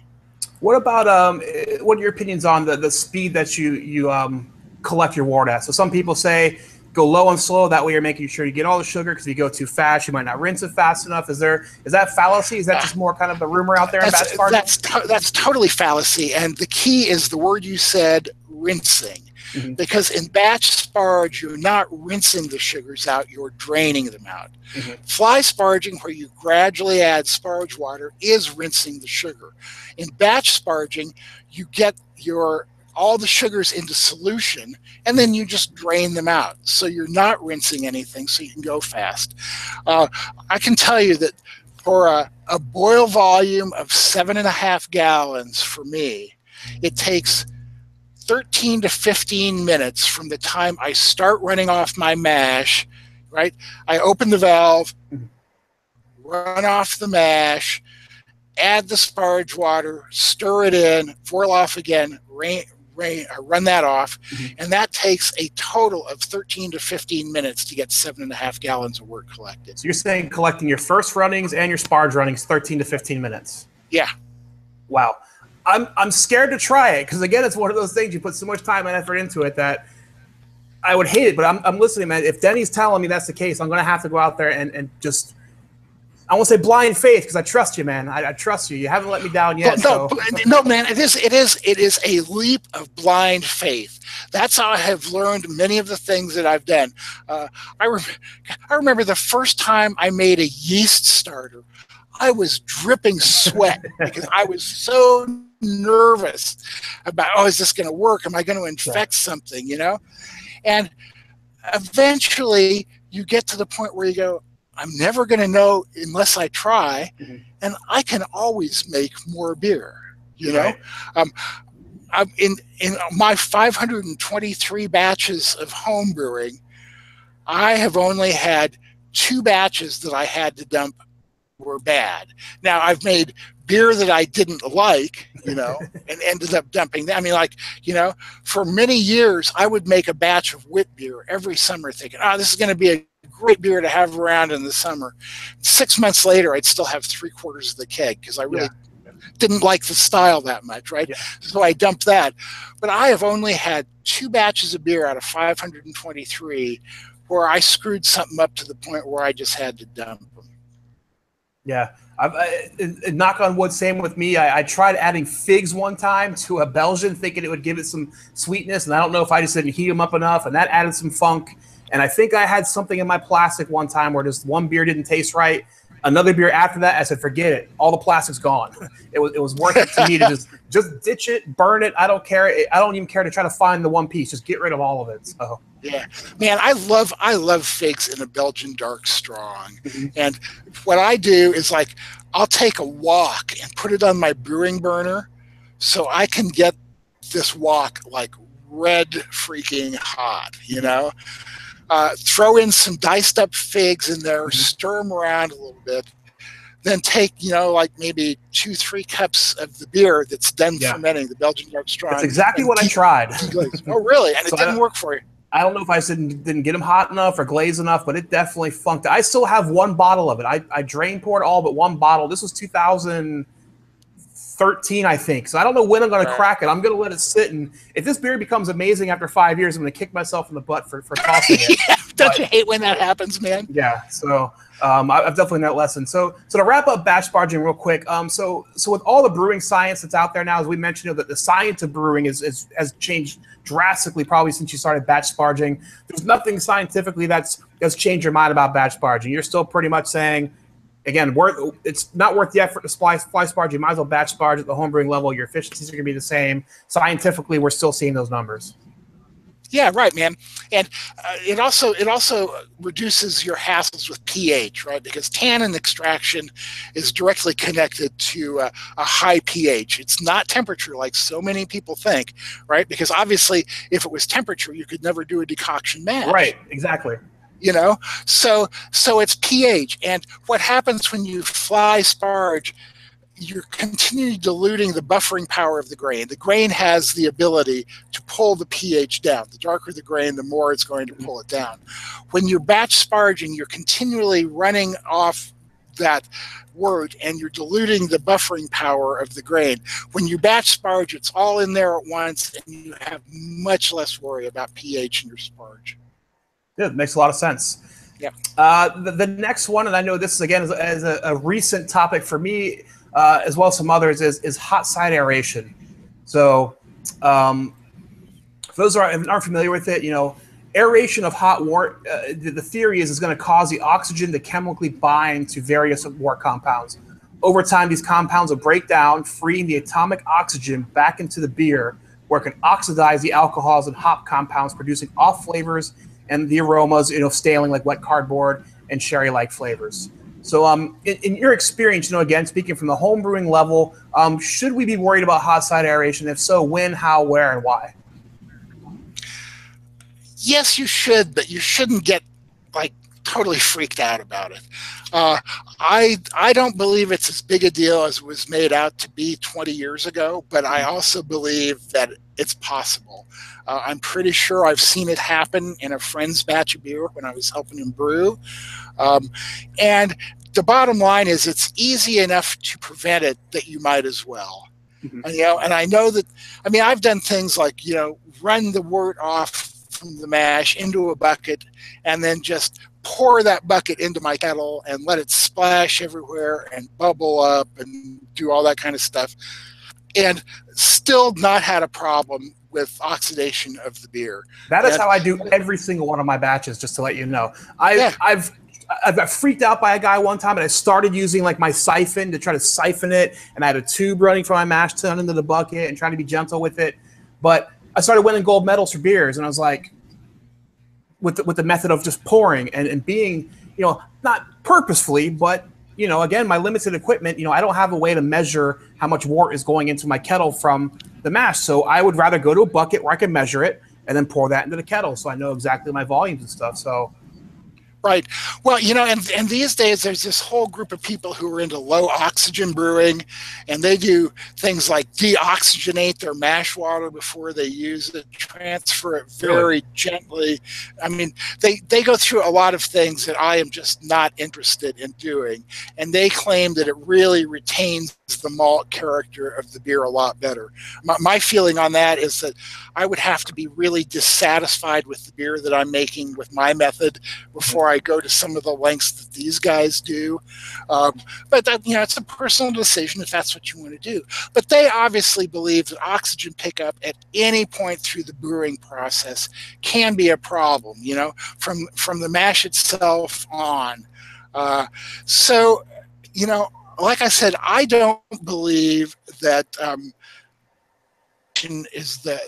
What about, what are your opinions on the speed that you collect your wort at? So some people say go low and slow, that way you're making sure you get all the sugar, because if you go too fast you might not rinse it fast enough. Is that fallacy? Is that just more kind of the rumor out there in batch sparging? That's totally fallacy, and the key is the word you said, rinsing. Mm-hmm. Because in batch sparge, you're not rinsing the sugars out, you're draining them out. Mm-hmm. Fly sparging, where you gradually add sparge water, is rinsing the sugar. In batch sparging, you get all the sugars into solution, and then you just drain them out. So you're not rinsing anything, so you can go fast. I can tell you that for a boil volume of 7.5 gallons for me, it takes 13 to 15 minutes from the time I start running off my mash, right? I open the valve, run off the mash, add the sparge water, stir it in, boil off again, run that off, and that takes a total of 13 to 15 minutes to get 7.5 gallons of wort collected. So you're saying collecting your first runnings and your sparge runnings 13 to 15 minutes? Yeah. Wow. I'm scared to try it because, again, it's one of those things you put so much time and effort into it that I would hate it. But I'm listening, man. If Denny's telling me that's the case, I'm going to have to go out there and just – I won't say blind faith because I trust you, man. I trust you. You haven't let me down yet. No, man. It is a leap of blind faith. That's how I have learned many of the things that I've done. I remember the first time I made a yeast starter. I was dripping sweat because I was so nervous about, is this going to work? Am I going to infect something? You know, and eventually you get to the point where you go, I'm never going to know unless I try, and I can always make more beer. You know, I'm in my 523 batches of home brewing, I have only had 2 batches that I had to dump were bad. Now I've made beer that I didn't like, you know, and ended up dumping that. I mean, like, you know, for many years I would make a batch of wit beer every summer thinking, this is going to be a great beer to have around in the summer. 6 months later, I'd still have 3/4 of the keg because I really didn't like the style that much, right? So I dumped that. But I have only had 2 batches of beer out of 523 where I screwed something up to the point where I just had to dump them. Yeah. Knock on wood, same with me. I tried adding figs one time to a Belgian thinking it would give it some sweetness, and I don't know if I just didn't heat them up enough, and that added some funk. And I think I had something in my plastic one time where just one beer didn't taste right. Another beer after that, I said, forget it. All the plastic's gone. It was worth it to me to just ditch it, burn it. I don't care. I don't even care to try to find the one piece. Just get rid of all of it. So yeah, man, I love figs in a Belgian dark strong. And what I do is, like, I'll take a wok and put it on my brewing burner so I can get this wok like red freaking hot, you know? Throw in some diced up figs in there, stir them around a little bit, then take, you know, like maybe 2-3 cups of the beer that's done fermenting, the Belgian dark strong. That's exactly what I tried. Oh, really? And it didn't work for you? I don't know if I didn't get them hot enough or glazed enough, but it definitely funked. I still have 1 bottle of it. I drain poured all but 1 bottle. This was 2013, I think. So I don't know when I'm going to crack it. I'm going to let it sit. And if this beer becomes amazing after 5 years, I'm going to kick myself in the butt for tossing it. Don't you hate when that happens, man? Yeah. So I've definitely learned that lesson. So to wrap up batch sparging real quick. So with all the brewing science that's out there now, as we mentioned, you know, that the science of brewing has changed drastically probably since you started batch sparging. There's nothing scientifically that's changed your mind about batch sparging. You're still pretty much saying, again, it's not worth the effort to fly sparge. You might as well batch sparge at the homebrewing level. Your efficiencies are going to be the same. Scientifically, we're still seeing those numbers. Yeah, right, man. And it also reduces your hassles with pH, right? Because tannin extraction is directly connected to a high pH. It's not temperature like so many people think, right? Because obviously, if it was temperature, you could never do a decoction mash. Right, exactly. You know, so it's pH. And what happens when you fly sparge, you're continually diluting the buffering power of the grain. The grain has the ability to pull the pH down. The darker the grain, the more it's going to pull it down. When you're batch sparging, you're continually running off that wort and you're diluting the buffering power of the grain. When you batch sparge, it's all in there at once and you have much less worry about pH in your sparge. Yeah, it makes a lot of sense. Yeah. The next one, and I know this is, again, is a recent topic for me, as well as some others, is hot side aeration. So For those who aren't familiar with it, aeration of hot wort, the theory is going to cause the oxygen to chemically bind to various wort compounds. Over time, these compounds will break down, freeing the atomic oxygen back into the beer, where it can oxidize the alcohols and hop compounds, producing off flavors and the aromas, staling like wet cardboard and sherry-like flavors. So in your experience, again, speaking from the home brewing level, should we be worried about hot side aeration? If so, when, how, where, and why? Yes, you should, but you shouldn't get totally freaked out about it. I don't believe it's as big a deal as it was made out to be 20 years ago, but I also believe that it's possible. I'm pretty sure I've seen it happen in a friend's batch of beer when I was helping him brew. And the bottom line is it's easy enough to prevent it that you might as well. Mm-hmm. And I know that, I've done things like, run the wort off from the mash into a bucket and then just pour that bucket into my kettle and let it splash everywhere and bubble up and do all that kind of stuff, and still not had a problem with oxidation of the beer. That is how I do every single one of my batches, just to let you know. I've got freaked out by a guy one time, and I started using my siphon to try to siphon it, and I had a tube running from my mash tun into the bucket and trying to be gentle with it. But I started winning gold medals for beers, and I was like, with the method of just pouring and being, not purposefully, but, again, my limited equipment, I don't have a way to measure how much wort is going into my kettle from the mash. So I would rather go to a bucket where I can measure it and then pour that into the kettle so I know exactly my volumes and stuff. So. Right. Well, and these days there's this whole group of people who are into low oxygen brewing, and they do things like deoxygenate their mash water before they use it, transfer it very gently. They go through a lot of things that I am just not interested in doing, and they claim that it really retains the malt character of the beer a lot better. My feeling on that is that I would have to be really dissatisfied with the beer that I'm making with my method before I go to some of the lengths that these guys do. But that, it's a personal decision if that's what you want to do. But they obviously believe that oxygen pickup at any point through the brewing process can be a problem, from the mash itself on. So, like I said, I don't believe that is the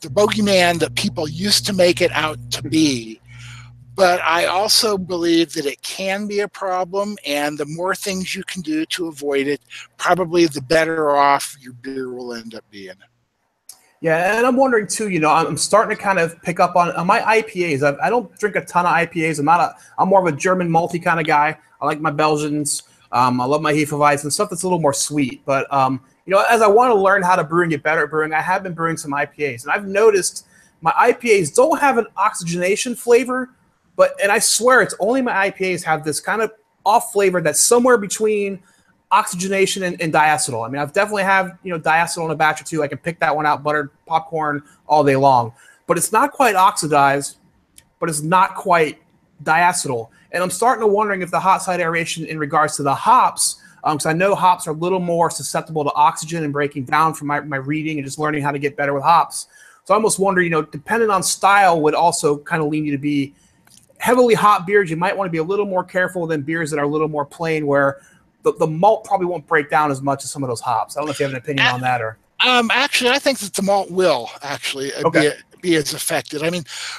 bogeyman that people used to make it out to be. But I also believe that it can be a problem, and the more things you can do to avoid it, probably the better off your beer will end up being. Yeah, and I'm wondering too, I'm starting to kind of pick up on my IPAs. I don't drink a ton of IPAs. I'm more of a German malty kind of guy. I like my Belgians. I love my Hefeweizen and stuff that's a little more sweet. But, as I want to learn how to brew and get better at brewing, I have been brewing some IPAs. And I've noticed my IPAs don't have an oxygenation flavor, and I swear it's only my IPAs have this kind of off flavor that's somewhere between oxygenation and diacetyl. I've definitely have, diacetyl in a batch or two. I can pick that one out, buttered popcorn all day long. But it's not quite oxidized, but it's not quite diacetyl. And I'm starting to wondering if the hot side aeration in regards to the hops, because I know hops are a little more susceptible to oxygen and breaking down from my reading and just learning how to get better with hops. So I almost wonder, depending on style would also kind of lean you to be heavily hot beers. You might want to be a little more careful than beers that are a little more plain, where the malt probably won't break down as much as some of those hops. I don't know if you have an opinion on that or. Actually, I think that the malt will actually be as affected.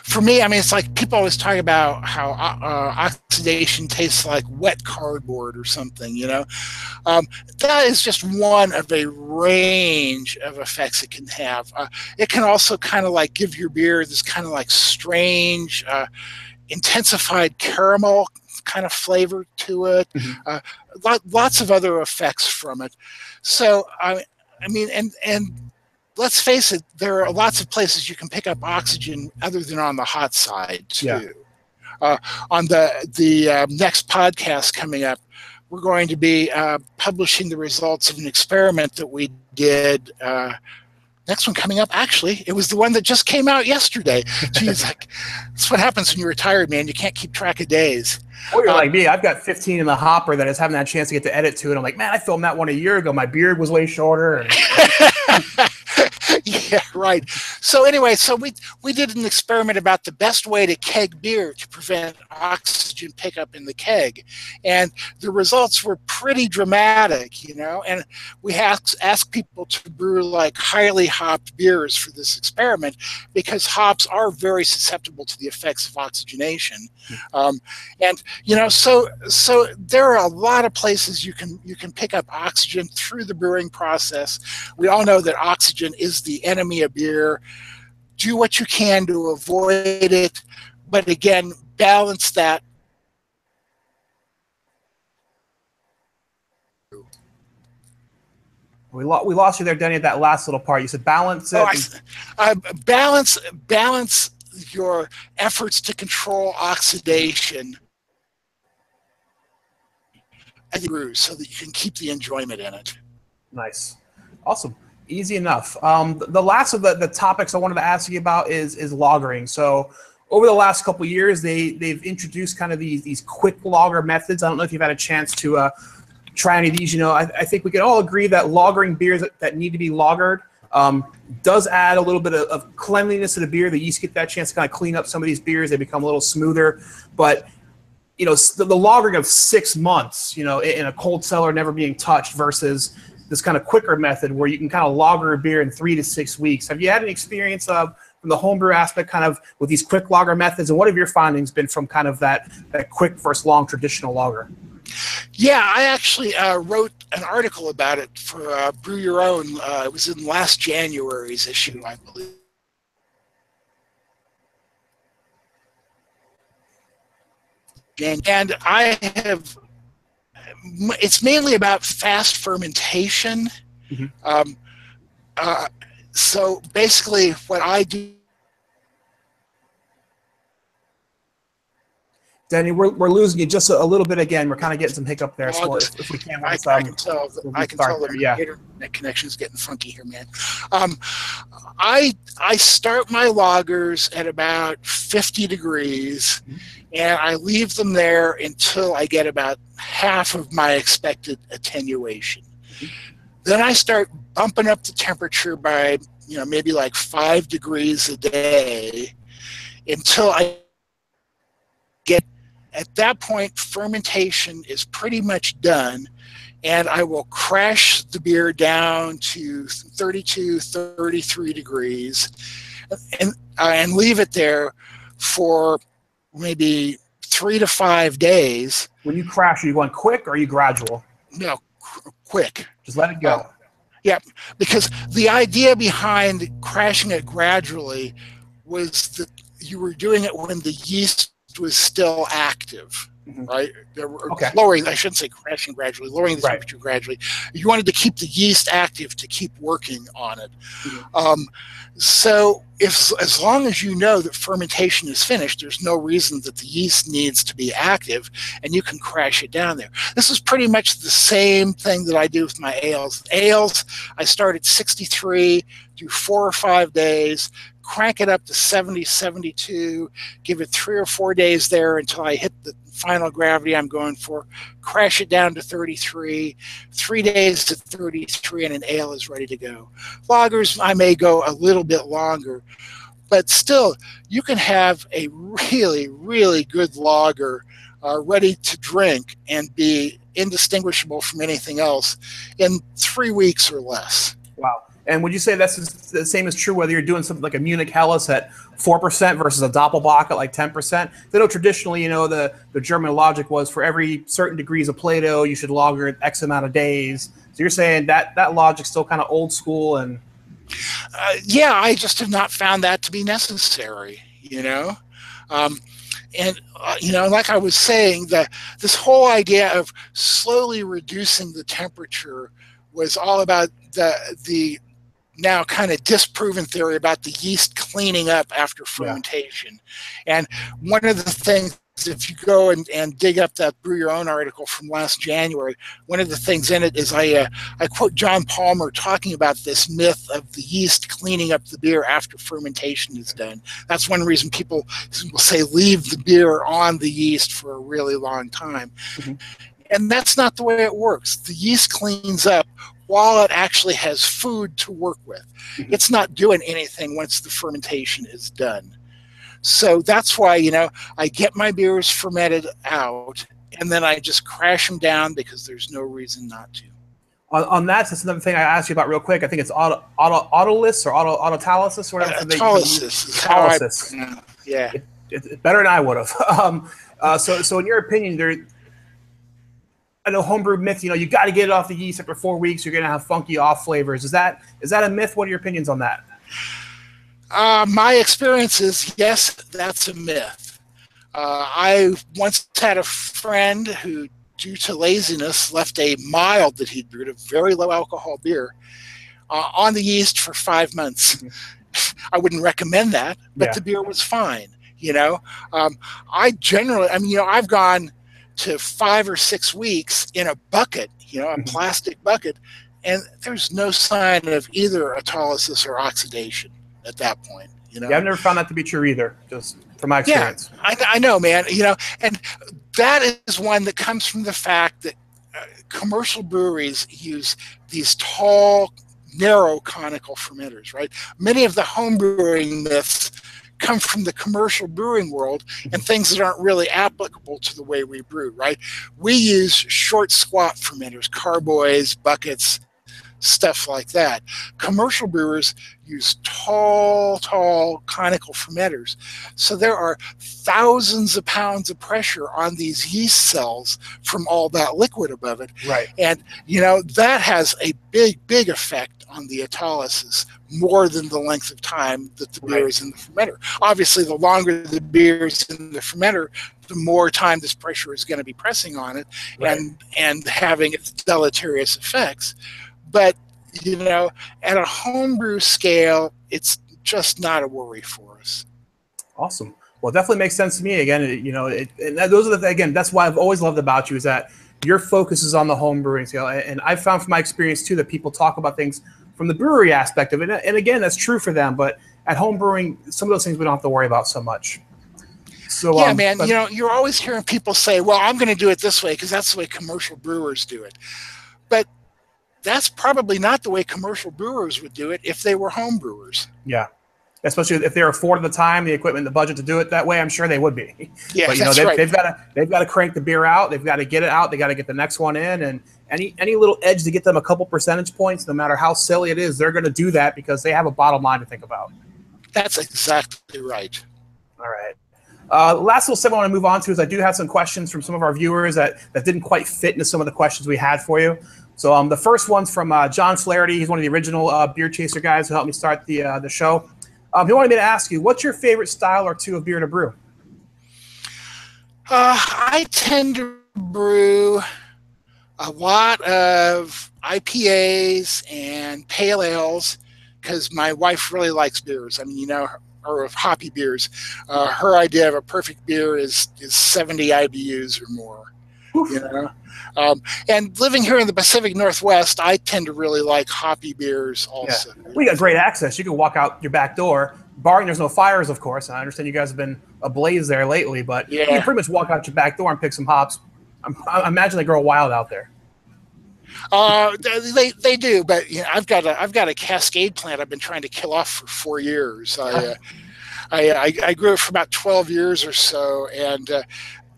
For me, it's like people always talk about how oxidation tastes like wet cardboard or something, that is just one of a range of effects it can have. It can also kind of give your beer this kind of strange, intensified caramel kind of flavor to it. Mm-hmm. Lots of other effects from it. So, and let's face it, there are lots of places you can pick up oxygen other than on the hot side too. Yeah. On the next podcast coming up, we're going to be publishing the results of an experiment that we did. Next one coming up, actually, it was the one that just came out yesterday. Geez, that's what happens when you're retired, man. You can't keep track of days. Or you're like me. I've got 15 in the hopper that I just haven't had a chance to get to edit to. And I'm like, man, I filmed that one a year ago. My beard was way shorter. And... Yeah, Yeah, right. So anyway, so we did an experiment about the best way to keg beer to prevent oxygen pickup in the keg, and the results were pretty dramatic, you know. And we asked people to brew like highly hopped beers for this experiment because hops are very susceptible to the effects of oxygenation, and you know, so there are a lot of places you can pick up oxygen through the brewing process. We all know that oxygen is the enemy of beer. Do what you can to avoid it, but again, balance that. We lost you there, Denny, at that last little part. You said balance it. Balance your efforts to control oxidation as you brew so that you can keep the enjoyment in it. Nice. Awesome. Easy enough. The last of the topics I wanted to ask you about is lagering. So over the last couple of years, they've introduced kind of these quick lager methods. I don't know if you've had a chance to try any of these. You know, I think we can all agree that lagering beers that need to be lagered does add a little bit of cleanliness to the beer. The yeast get that chance to kind of clean up some of these beers. They become a little smoother. But you know, the lagering of 6 months, you know, in a cold cellar never being touched versus this kind of quicker method where you can kind of lager a beer in 3 to 6 weeks. Have you had any experience from the homebrew aspect kind of with these quick lager methods? And what have your findings been from kind of that quick versus long traditional lager? Yeah, I actually wrote an article about it for Brew Your Own. It was in last January's issue, I believe. And I have, it's mainly about fast fermentation. So basically what I do. Denny, we're losing you just a little bit again. We're kind of getting some hiccup there. So if we can, I can tell the internet connection is getting funky here, man. I start my lagers at about 50 degrees, and I leave them there until I get about half of my expected attenuation. Then I start bumping up the temperature by, you know, maybe like 5 degrees a day until I get. At that point, fermentation is pretty much done, and I will crash the beer down to 32, 33 degrees and leave it there for maybe 3 to 5 days. When you crash, are you going quick or are you gradual? No, quick. Just let it go. Yeah, because the idea behind crashing it gradually was that you were doing it when the yeast was still active, right? Lowering, I shouldn't say crashing gradually, lowering the temperature gradually. You wanted to keep the yeast active to keep working on it. So as long as you know that fermentation is finished, there's no reason that the yeast needs to be active, and you can crash it down there. This is pretty much the same thing that I do with my ales. Ales, I start at 63, do 4 or 5 days, crank it up to 70, 72, give it 3 or 4 days there until I hit the final gravity I'm going for, crash it down to 33, 3 days to 33, and an ale is ready to go. Lagers, I may go a little bit longer, but still, you can have a really, really good lager ready to drink and be indistinguishable from anything else in 3 weeks or less. Wow. And would you say that's the same is true whether you're doing something like a Munich Helles at 4% versus a Doppelbock at like 10%? I know traditionally, you know, the German logic was for every certain degrees of Plato, you should lager it X amount of days. So you're saying that logic's still kind of old school and... yeah, I just have not found that to be necessary, you know? You know, like I was saying, this whole idea of slowly reducing the temperature was all about the now kind of disproven theory about the yeast cleaning up after fermentation. And one of the things, if you go and dig up that Brew Your Own article from last January, one of the things in it is I quote John Palmer talking about this myth of the yeast cleaning up the beer after fermentation is done. That's one reason people will say leave the beer on the yeast for a really long time. And that's not the way it works. The yeast cleans up while it actually has food to work with. It's not doing anything once the fermentation is done. So that's why, I get my beers fermented out, and then I just crash them down because there's no reason not to. On that, that's another thing I asked you about real quick. I think it's autolysis or autolysis or whatever. Autolysis. Yeah. It's better than I would have. So in your opinion, I know homebrew myth, you got to get it off the yeast after 4 weeks. You're going to have funky off flavors. Is that a myth? What are your opinions on that? My experience is, yes, that's a myth. I once had a friend who, due to laziness, left a mild that he'd brewed, a very low alcohol beer, on the yeast for 5 months. I wouldn't recommend that, but the beer was fine. I've gone to 5 or 6 weeks in a bucket, a plastic bucket, and there's no sign of either autolysis or oxidation at that point. Yeah, I've never found that to be true either, just from my experience. Yeah, I know, man. And that is one that comes from the fact that commercial breweries use these tall, narrow conical fermenters, right? Many of the home brewing myths come from the commercial brewing world and things that aren't really applicable to the way we brew, right? We use short, squat fermenters, carboys, buckets, stuff like that. Commercial brewers use tall conical fermenters. So there are thousands of pounds of pressure on these yeast cells from all that liquid above it. Right. And, that has a big effect on the autolysis, more than the length of time that the beer is in the fermenter. Obviously, the longer the beer is in the fermenter, the more time this pressure is going to be pressing on it and having its deleterious effects. But, at a homebrew scale, it's just not a worry for us. Awesome. Well, it definitely makes sense to me. Again, and those are that's why I've always loved about you, is that your focus is on the home brewing scale. And I've found from my experience, too, that people talk about things from the brewery aspect of it. And again, that's true for them. But at home brewing, some of those things we don't have to worry about so much. So, yeah, man, you're always hearing people say, well, I'm going to do it this way because that's the way commercial brewers do it. But that's probably not the way commercial brewers would do it if they were home brewers. Yeah. Especially if they're afforded the time, the equipment, the budget to do it that way, I'm sure they would be. Yeah, but that's right. They've got to crank the beer out. They've got to get it out. They got to get the next one in, and any little edge to get them a couple percentage points, no matter how silly it is, they're going to do that because they have a bottom line to think about. That's exactly right. All right. Last little segment I want to move on to is I do have some questions from some of our viewers that didn't quite fit into some of the questions we had for you. So the first one's from John Flaherty. He's one of the original Beer Chaser guys who helped me start the show. He wanted me to ask you, what's your favorite style or two of beer to brew? I tend to brew a lot of IPAs and pale ales because my wife really likes beers. Or of hoppy beers. Her idea of a perfect beer is 70 IBUs or more. And living here in the Pacific Northwest, I tend to really like hoppy beers also. Yeah. We got great access. You can walk out your back door. Barring there's no fires, of course. I understand you guys have been ablaze there lately, but you can pretty much walk out your back door and pick some hops. I imagine they grow wild out there. They do, but I've got a Cascade plant I've been trying to kill off for 4 years. I grew it for about 12 years or so, and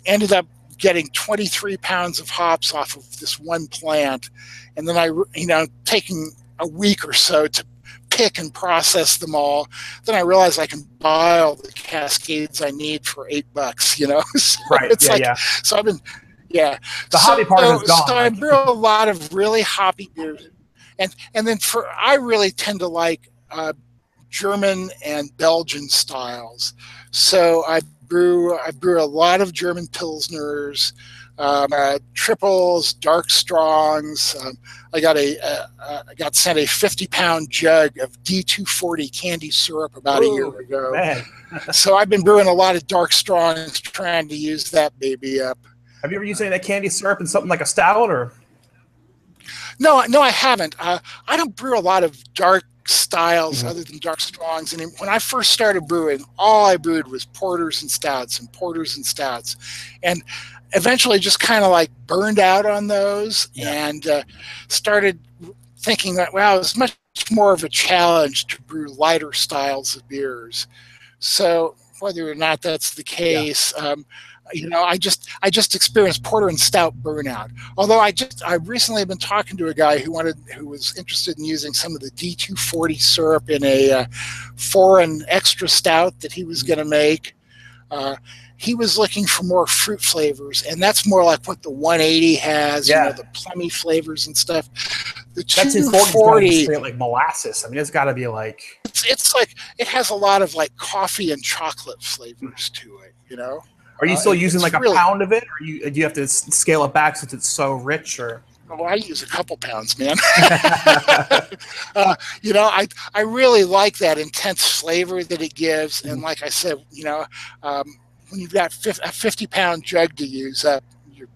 ended up getting 23 pounds of hops off of this one plant, and then taking a week or so to pick and process them all. Then I realized I can buy all the Cascades I need for $8. So right? It's So I've been. Yeah, the hoppy part is gone. So I brew a lot of really hoppy beers, and then I really tend to like German and Belgian styles. So I brew a lot of German pilsners, triples, dark strongs. I got sent a 50-pound jug of D240 candy syrup about a year ago. Man. So I've been brewing a lot of dark strongs, trying to use that baby up. Have you ever used any of that candy syrup in something like a stout, or? No, I haven't. I don't brew a lot of dark styles other than dark strongs. And when I first started brewing, all I brewed was porters and stouts. And eventually just kind of like burned out on those and started thinking that, well, it's much more of a challenge to brew lighter styles of beers. So whether or not that's the case, I just experienced porter and stout burnout. Although I recently been talking to a guy who was interested in using some of the D240 syrup in a foreign extra stout that he was going to make. He was looking for more fruit flavors, and that's more like what the 180 has, the plummy flavors and stuff. The 240 like molasses. I mean, it's got to be like it's like it has a lot of like coffee and chocolate flavors to it. Are you still using like a pound of it, or do you have to scale it back since it's so rich? Or I use a couple pounds, man. I really like that intense flavor that it gives, and like I said, when you've got a 50-pound jug to use up, you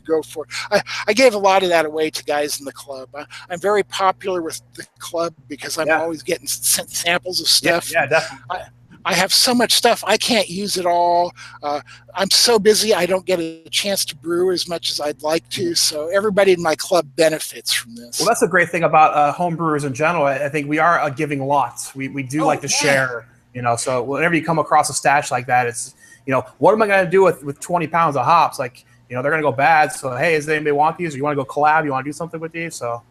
go for it. I gave a lot of that away to guys in the club. I'm very popular with the club because I'm always getting sent samples of stuff. Yeah, definitely. I have so much stuff, I can't use it all. I'm so busy, I don't get a chance to brew as much as I'd like to. So everybody in my club benefits from this. Well, that's the great thing about home brewers in general. I think we are giving lots. We do like to share. So whenever you come across a stash like that, it's, what am I going to do with 20 pounds of hops? Like, they're going to go bad. So, hey, does anybody want these? Or you want to go collab? You want to do something with these? So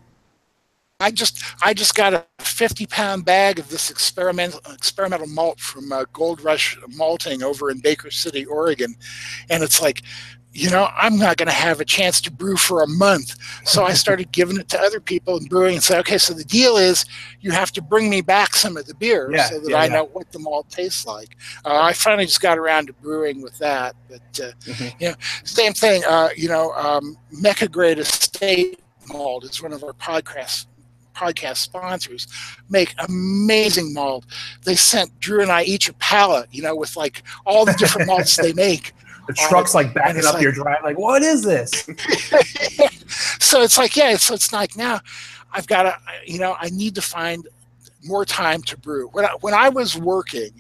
I just got a 50-pound bag of this experimental malt from Gold Rush Malting over in Baker City, Oregon. And it's like, I'm not going to have a chance to brew for a month. So I started giving it to other people and brewing and said, okay, so the deal is you have to bring me back some of the beer so that I know what the malt tastes like. I finally just got around to brewing with that. But, same thing, Mecca Grade Estate Malt is one of our podcast sponsors, make amazing malt. They sent Drew and I each a pallet, with like all the different malts they make. The truck's like backing up your drive. Like, what is this? So it's like, so it's like now I've got to, I need to find more time to brew. When I was working,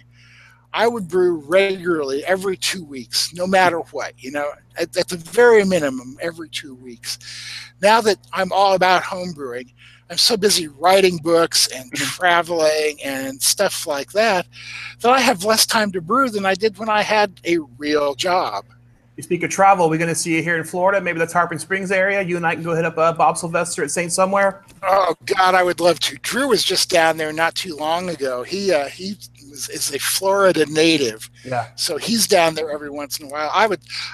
I would brew regularly every 2 weeks, no matter what, at the very minimum, every 2 weeks. Now that I'm all about home brewing, I'm so busy writing books and traveling and stuff like that I have less time to brew than I did when I had a real job. You speak of travel, we're going to see you here in Florida. Maybe that's Tarpon Springs area. You and I can go hit up Bob Sylvester at St. Somewhere. Oh, God, I would love to. Drew was just down there not too long ago. He is a Florida native. Yeah. So he's down there every once in a while.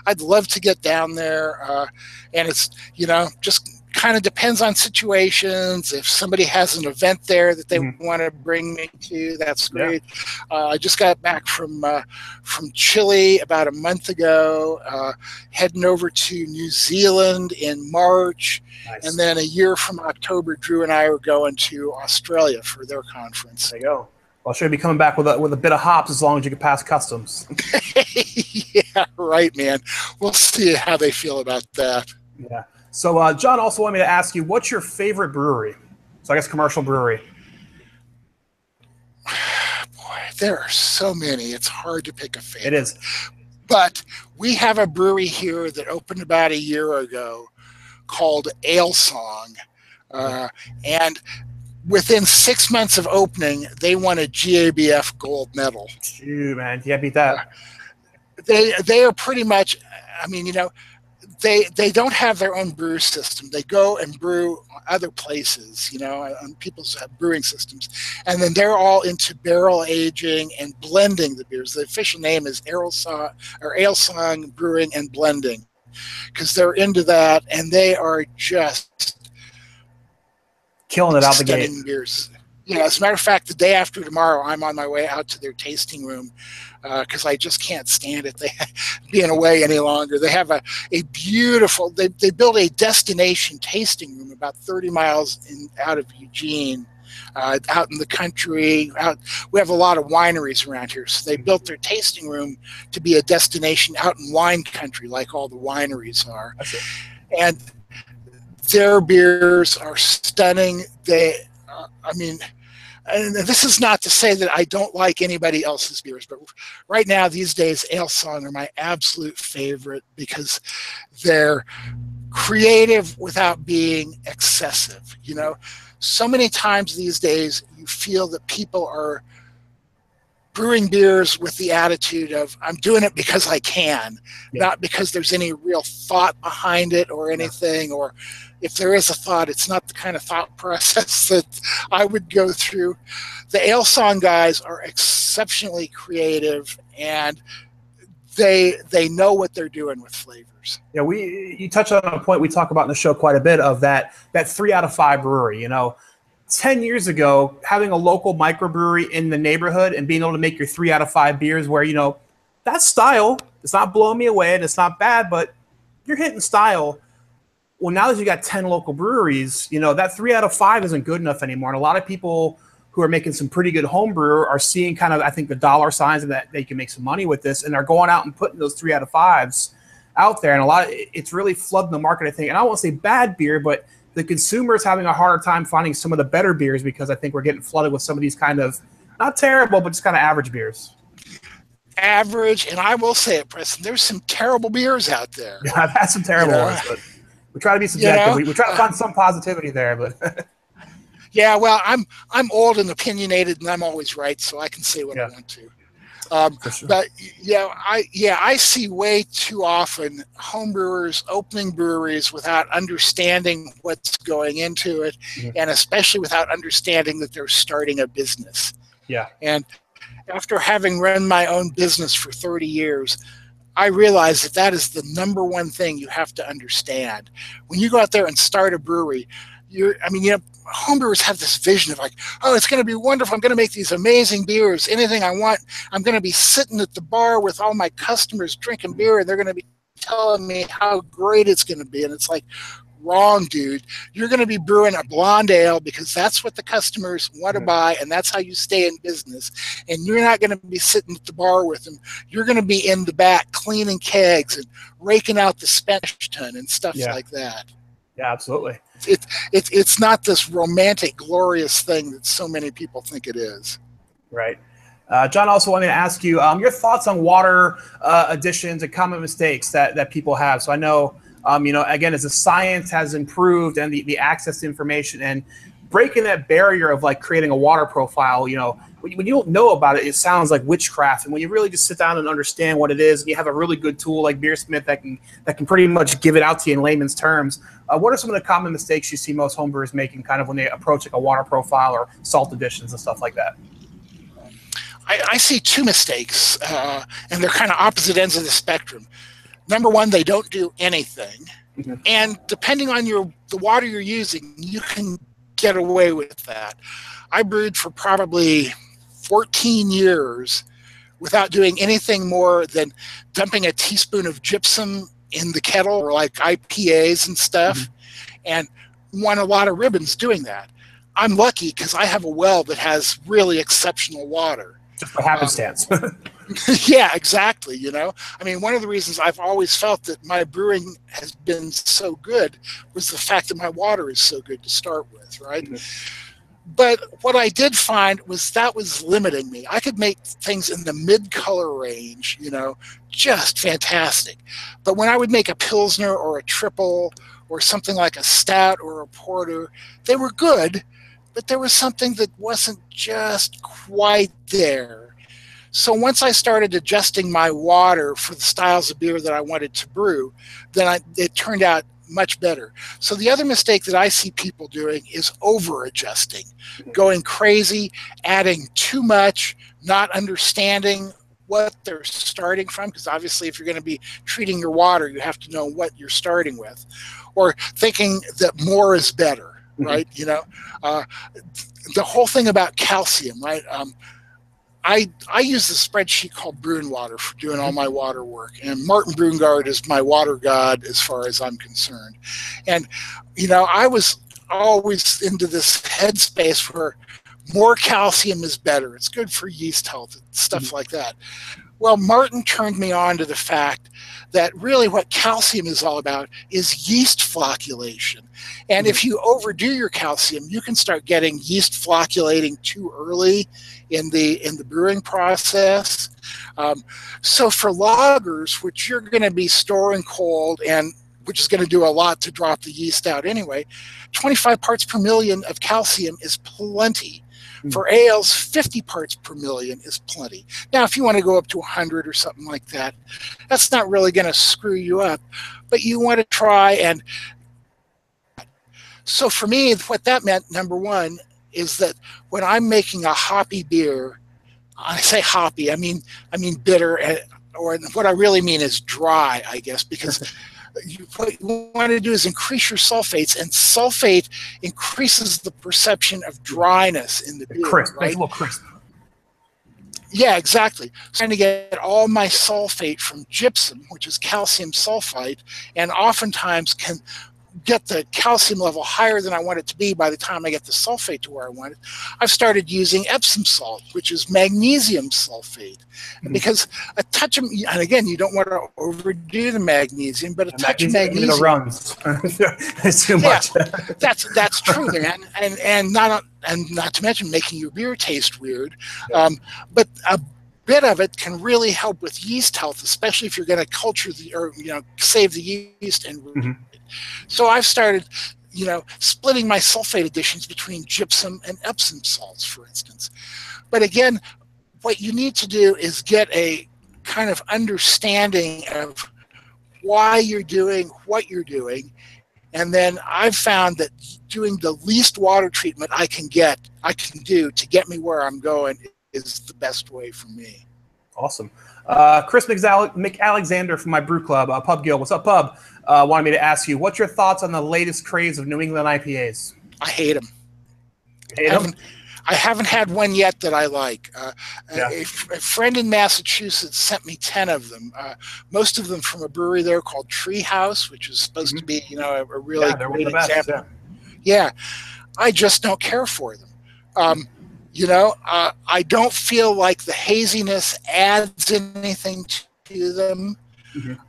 I'd love to get down there. And it's, just kind of depends on situations. If somebody has an event there that they want to bring me to, that's great. I just got back from Chile about a month ago, heading over to New Zealand in March. Nice. And then a year from October, Drew and I are going to Australia for their conference. There you go. Well, I'll sure be coming back with a bit of hops as long as you can pass customs. Yeah, right, man. We'll see how they feel about that. Yeah. So John also wanted me to ask you, what's your favorite brewery? So I guess commercial brewery. Boy, there are so many. It's hard to pick a favorite. It is. But we have a brewery here that opened about a year ago called Ale Song. And within 6 months of opening, they won a GABF gold medal. Shoot, man. You can't beat that. They are pretty much, they don't have their own brew system. They go and brew other places, on people's brewing systems. And then they're all into barrel aging and blending the beers. The official name is Ale Song Brewing and Blending, because they're into that, and they are just killing it out the gate. Beers. As a matter of fact, the day after tomorrow, I'm on my way out to their tasting room because I just can't stand it. Being away any longer. They have a beautiful. They built a destination tasting room about 30 miles out of Eugene, out in the country. We have a lot of wineries around here, so they built their tasting room to be a destination out in wine country, like all the wineries are. And their beers are stunning. and this is not to say that I don't like anybody else's beers, but right now, these days, Ale Song are my absolute favorite because they're creative without being excessive. You know, so many times these days you feel that people are brewing beers with the attitude of, I'm doing it because I can, not because there's any real thought behind it or anything, or if there is a thought, it's not the kind of thought process that I would go through. The Ale Song guys are exceptionally creative, and they know what they're doing with flavors. Yeah, you touched on a point we talk about in the show quite a bit of that 3 out of 5 brewery. You know, 10 years ago, having a local microbrewery in the neighborhood and being able to make your 3 out of 5 beers where, you know, that style, it's not blowing me away and it's not bad, but you're hitting style. Well, now that you got 10 local breweries, you know, that 3 out of 5 isn't good enough anymore. And a lot of people who are making some pretty good homebrew are seeing kind of, I think, the dollar signs and that they can make some money with this. And they're going out and putting those 3 out of 5s out there. And it's really flooding the market, I think. And I won't say bad beer, but the consumer is having a harder time finding some of the better beers because I think we're getting flooded with some of these kind of, not terrible, but just kind of average beers. Average, and I will say it, Preston, there's some terrible beers out there. Yeah, I've had some terrible ones, but we try to be subjective. We try to find some positivity there, but yeah, well, I'm old and opinionated, and I'm always right, so I can say what I want to. Sure. But I see way too often homebrewers opening breweries without understanding what's going into it, and especially without understanding that they're starting a business. Yeah. And after having run my own business for 30 years, I realize that is the number one thing you have to understand. When you go out there and start a brewery, homebrewers have this vision of like, oh, it's going to be wonderful. I'm going to make these amazing beers. Anything I want. I'm going to be sitting at the bar with all my customers drinking beer, and they're going to be telling me how great it's going to be. And it's like, wrong, dude. You're going to be brewing a blonde ale because that's what the customers want to buy, and that's how you stay in business. And you're not going to be sitting at the bar with them. You're going to be in the back cleaning kegs and raking out the Spanish ton and stuff like that. Yeah, absolutely. It's not this romantic, glorious thing that so many people think it is. Right. John also wanted to ask you your thoughts on water additions and common mistakes that people have. So I know, again, as the science has improved and the access to information and breaking that barrier of like creating a water profile, when you don't know about it, it sounds like witchcraft. And when you really just sit down and understand what it is, and you have a really good tool like Beersmith that can pretty much give it out to you in layman's terms, what are some of the common mistakes you see most homebrewers making kind of when they approach like a water profile or salt additions and stuff like that? I see 2 mistakes, and they're kind of opposite ends of the spectrum. Number one, they don't do anything. And depending on the water you're using, you can get away with that. I brewed for probably 14 years without doing anything more than dumping a teaspoon of gypsum in the kettle or like IPAs and stuff, and won a lot of ribbons doing that. I'm lucky because I have a well that has really exceptional water. Just by happenstance. Yeah, exactly. One of the reasons I've always felt that my brewing has been so good was the fact that my water is so good to start with, right? But what I did find was that was limiting me. I could make things in the mid-color range, just fantastic. But when I would make a Pilsner or a triple or something like a stout or a porter, they were good, but there was something that wasn't just quite there. So once I started adjusting my water for the styles of beer that I wanted to brew, then it turned out much better. So the other mistake that I see people doing is over-adjusting, going crazy, adding too much, not understanding what they're starting from, because obviously if you're going to be treating your water, you have to know what you're starting with, or thinking that more is better, right? The whole thing about calcium, right? I use the spreadsheet called Brewing Water for doing all my water work, and Martin Brungard is my water god as far as I'm concerned. And I was always into this headspace where more calcium is better. It's good for yeast health, stuff like that. Well, Martin turned me on to the fact that really what calcium is all about is yeast flocculation. And if you overdo your calcium, you can start getting yeast flocculating too early in the brewing process. So for lagers, which you're going to be storing cold and which is going to do a lot to drop the yeast out anyway, 25 parts per million of calcium is plenty. For ales, 50 parts per million is plenty. Now, if you want to go up to 100 or something like that, that's not really going to screw you up. But you want to try and... So for me, what that meant, number one, is that when I'm making a hoppy beer, I say hoppy, I mean bitter, or what I really mean is dry, I guess, because what you want to do is increase your sulfates, and sulfate increases the perception of dryness in the beer. Crisp, right? It's a little crisp. Yeah, exactly. So I'm trying to get all my sulfate from gypsum, which is calcium sulfite, and oftentimes can get the calcium level higher than I want it to be by the time I get the sulfate to where I want it. I've started using Epsom salt, which is magnesium sulfate, because a touch of, and again, you don't want to overdo the magnesium, but a touch of magnesium runs. It's too much. That's true, man, and not to mention making your beer taste weird, but a bit of it can really help with yeast health, especially if you're going to culture save the yeast and. So I've started, splitting my sulfate additions between gypsum and Epsom salts, for instance. But again, what you need to do is get a kind of understanding of why you're doing what you're doing. And then I've found that doing the least water treatment I can do to get me where I'm going is the best way for me. Awesome. Chris McAlexander from my brew club, Pub Guild. What's up, Pub? Wanted me to ask you, what's your thoughts on the latest craze of New England IPAs? I hate them. I haven't had one yet that I like. A friend in Massachusetts sent me 10 of them. Most of them from a brewery there called Treehouse, which is supposed to be, a really great example. Yeah, I just don't care for them. I don't feel like the haziness adds anything to them.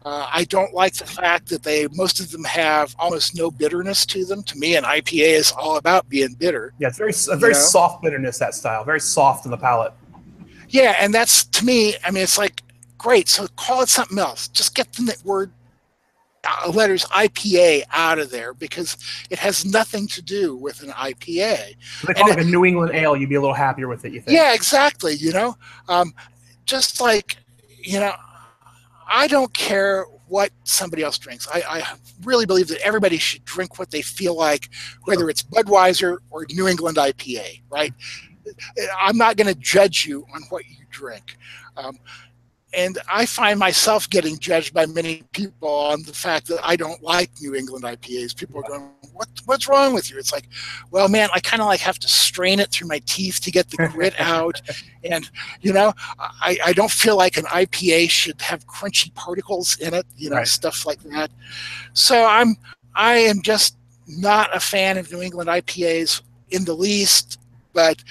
I don't like the fact that most of them have almost no bitterness to them. To me, an IPA is all about being bitter. Yeah, it's very soft bitterness, that style. Very soft in the palate. Yeah, and that's, to me, it's like, great, so call it something else. Just get the letters IPA out of there, because it has nothing to do with an IPA. If they call it a New England ale, you'd be a little happier with it, you think? Yeah, exactly. Just like, I don't care what somebody else drinks. I really believe that everybody should drink what they feel like, whether it's Budweiser or New England IPA, right? I'm not going to judge you on what you drink. And I find myself getting judged by many people on the fact that I don't like New England IPAs. People are going, what's wrong with you? It's like, well, man, I kind of have to strain it through my teeth to get the grit out. And, I don't feel like an IPA should have crunchy particles in it, stuff like that. So I am just not a fan of New England IPAs in the least, but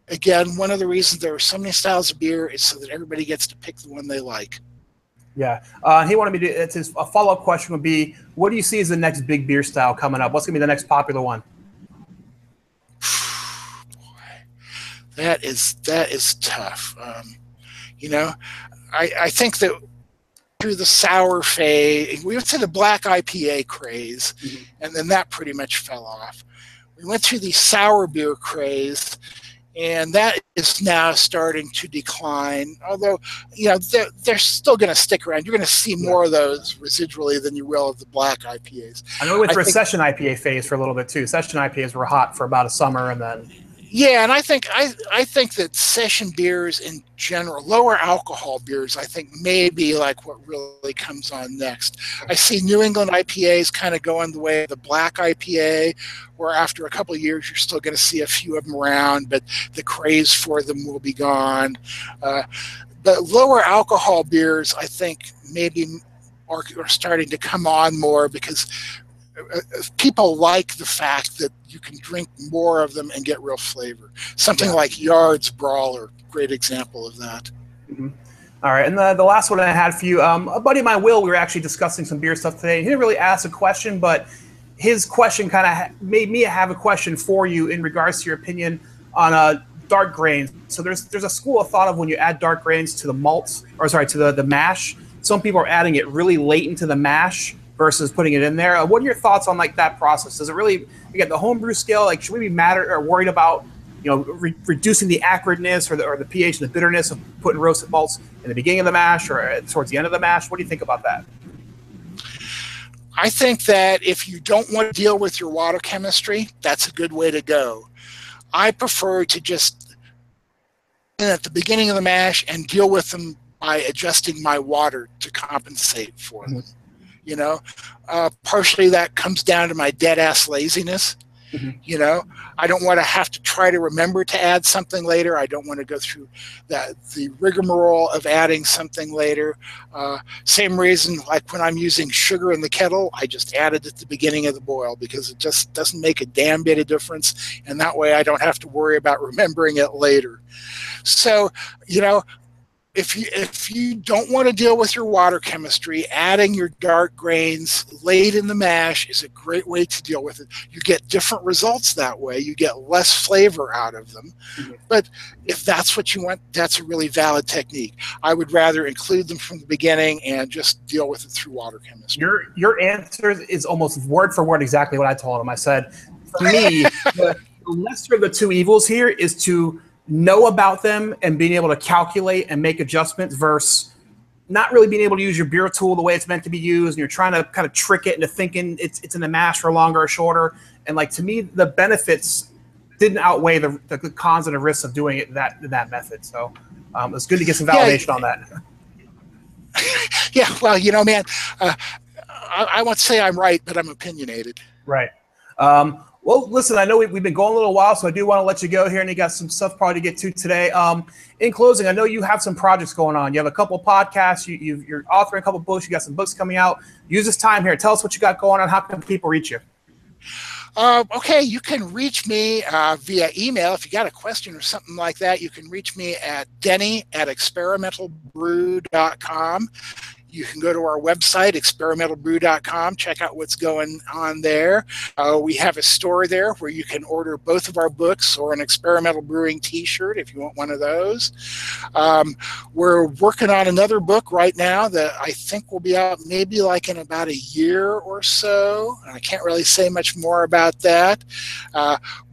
again, one of the reasons there are so many styles of beer is so that everybody gets to pick the one they like. Yeah. He wanted me to, a follow-up question would be, what do you see as the next big beer style coming up? What's going to be the next popular one? Boy, that is tough. I think that through the sour phase, we went through the black IPA craze, and then that pretty much fell off. We went through the sour beer craze, and that is now starting to decline. Although, they're still going to stick around. You're going to see more of those residually than you will of the black IPAs. I know we went through a session IPA phase for a little bit too. Session IPAs were hot for about a summer, and then. Yeah, and I think that session beers in general, lower alcohol beers, I think may be like what really comes on next. I see New England IPAs kind of going the way of the black IPA, where after a couple of years you're still going to see a few of them around, but the craze for them will be gone. But lower alcohol beers, I think, maybe are starting to come on more, because people like the fact that you can drink more of them and get real flavor. Something like Yard's Brawler, great example of that. Mm-hmm. All right, and the last one I had for you, a buddy of mine, Will, we were actually discussing some beer stuff today. He didn't really ask a question, but his question kind of made me have a question for you in regards to your opinion on dark grains. So there's a school of thought of when you add dark grains to the malts, or sorry, to the mash. Some people are adding it really late into the mash versus putting it in there. What are your thoughts on like that process? Does it really, again, the homebrew scale, like should we be worried about reducing the acridness or the pH and the bitterness of putting roasted malts in the beginning of the mash or towards the end of the mash? What do you think about that? I think that if you don't want to deal with your water chemistry, that's a good way to go. I prefer to just at the beginning of the mash and deal with them by adjusting my water to compensate for them. Partially that comes down to my dead-ass laziness. I don't want to have to try to remember to add something later. I don't want to go through the rigmarole of adding something later. Same reason, like when I'm using sugar in the kettle, I just add it at the beginning of the boil because it just doesn't make a damn bit of difference. And that way I don't have to worry about remembering it later. So, if you don't want to deal with your water chemistry, adding your dark grains late in the mash is a great way to deal with it. You get different results that way. You get less flavor out of them. But if that's what you want, that's a really valid technique. I would rather include them from the beginning and just deal with it through water chemistry. Your answer is almost word for word exactly what I told him. I said, for me, the lesser of the two evils here is to know about them and being able to calculate and make adjustments versus not really being able to use your beer tool the way it's meant to be used, and you're trying to kind of trick it into thinking it's in the mash for longer or shorter. And like, to me, the benefits didn't outweigh the cons and the risks of doing it that method. So it's good to get some validation on that. Yeah, well, man, I won't say I'm right, but I'm opinionated. Right. Well, listen, I know we've been going a little while, so I do want to let you go here, and you got some stuff probably to get to today. In closing, I know you have some projects going on. You have a couple of podcasts. You're authoring a couple of books. You got some books coming out. Use this time here. Tell us what you got going on. How can people reach you? Okay, you can reach me via email. If you got a question or something like that, you can reach me at denny@experimentalbrew.com. You can go to our website, experimentalbrew.com, check out what's going on there. We have a store there where you can order both of our books or an Experimental Brewing t-shirt if you want one of those. We're working on another book right now that I think will be out maybe like in about a year or so. I can't really say much more about that.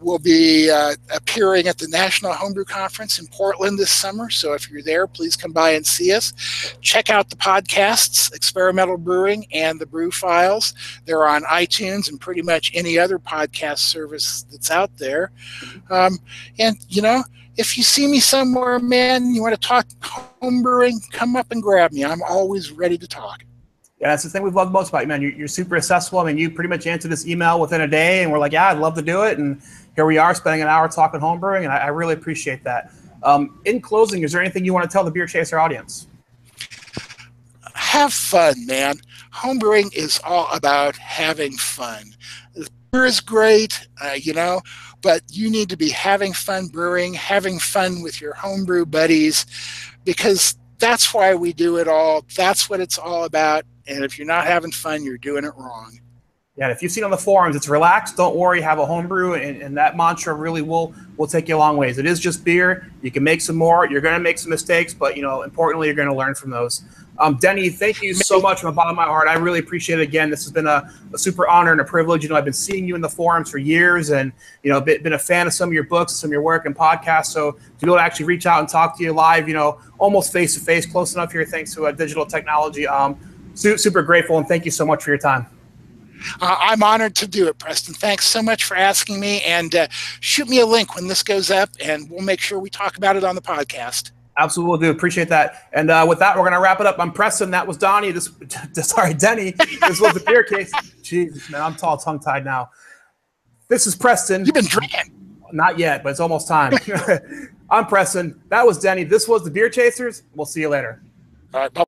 We'll be appearing at the National Homebrew Conference in Portland this summer, so if you're there, please come by and see us. Check out the podcasts, Experimental Brewing and the Brew Files. They're on iTunes and pretty much any other podcast service that's out there. And, if you see me somewhere, man, you want to talk homebrewing, come up and grab me. I'm always ready to talk. Yeah, that's the thing we've loved most about you, man. You're super accessible. I mean, you pretty much answered this email within a day, and we're like, yeah, I'd love to do it. And here we are spending an hour talking homebrewing, and I really appreciate that. In closing, is there anything you want to tell the Beer Chaser audience? Have fun, man. Homebrewing is all about having fun. The beer is great, but you need to be having fun brewing, having fun with your homebrew buddies, because that's why we do it all. That's what it's all about. And if you're not having fun, you're doing it wrong. Yeah, and if you've seen on the forums, it's relax, don't worry, have a homebrew, and that mantra really will take you a long ways. It is just beer. You can make some more. You're going to make some mistakes, but importantly, you're going to learn from those. Denny, thank you so much from the bottom of my heart. I really appreciate it. Again, this has been a super honor and a privilege. I've been seeing you in the forums for years, and been a fan of some of your books, some of your work and podcasts. So to be able to actually reach out and talk to you live, almost face to face, close enough here, thanks to digital technology. Super grateful, and thank you so much for your time. I'm honored to do it, Preston. Thanks so much for asking me, and shoot me a link when this goes up, and we'll make sure we talk about it on the podcast. Absolutely will do. Appreciate that. And with that, we're going to wrap it up. I'm Preston. That was Denny. This was the Beer Case. Jesus, man, I'm tongue-tied now. This is Preston. You've been drinking. Not yet, but it's almost time. I'm Preston. That was Denny. This was the Beer Chasers. We'll see you later. All right. Bye.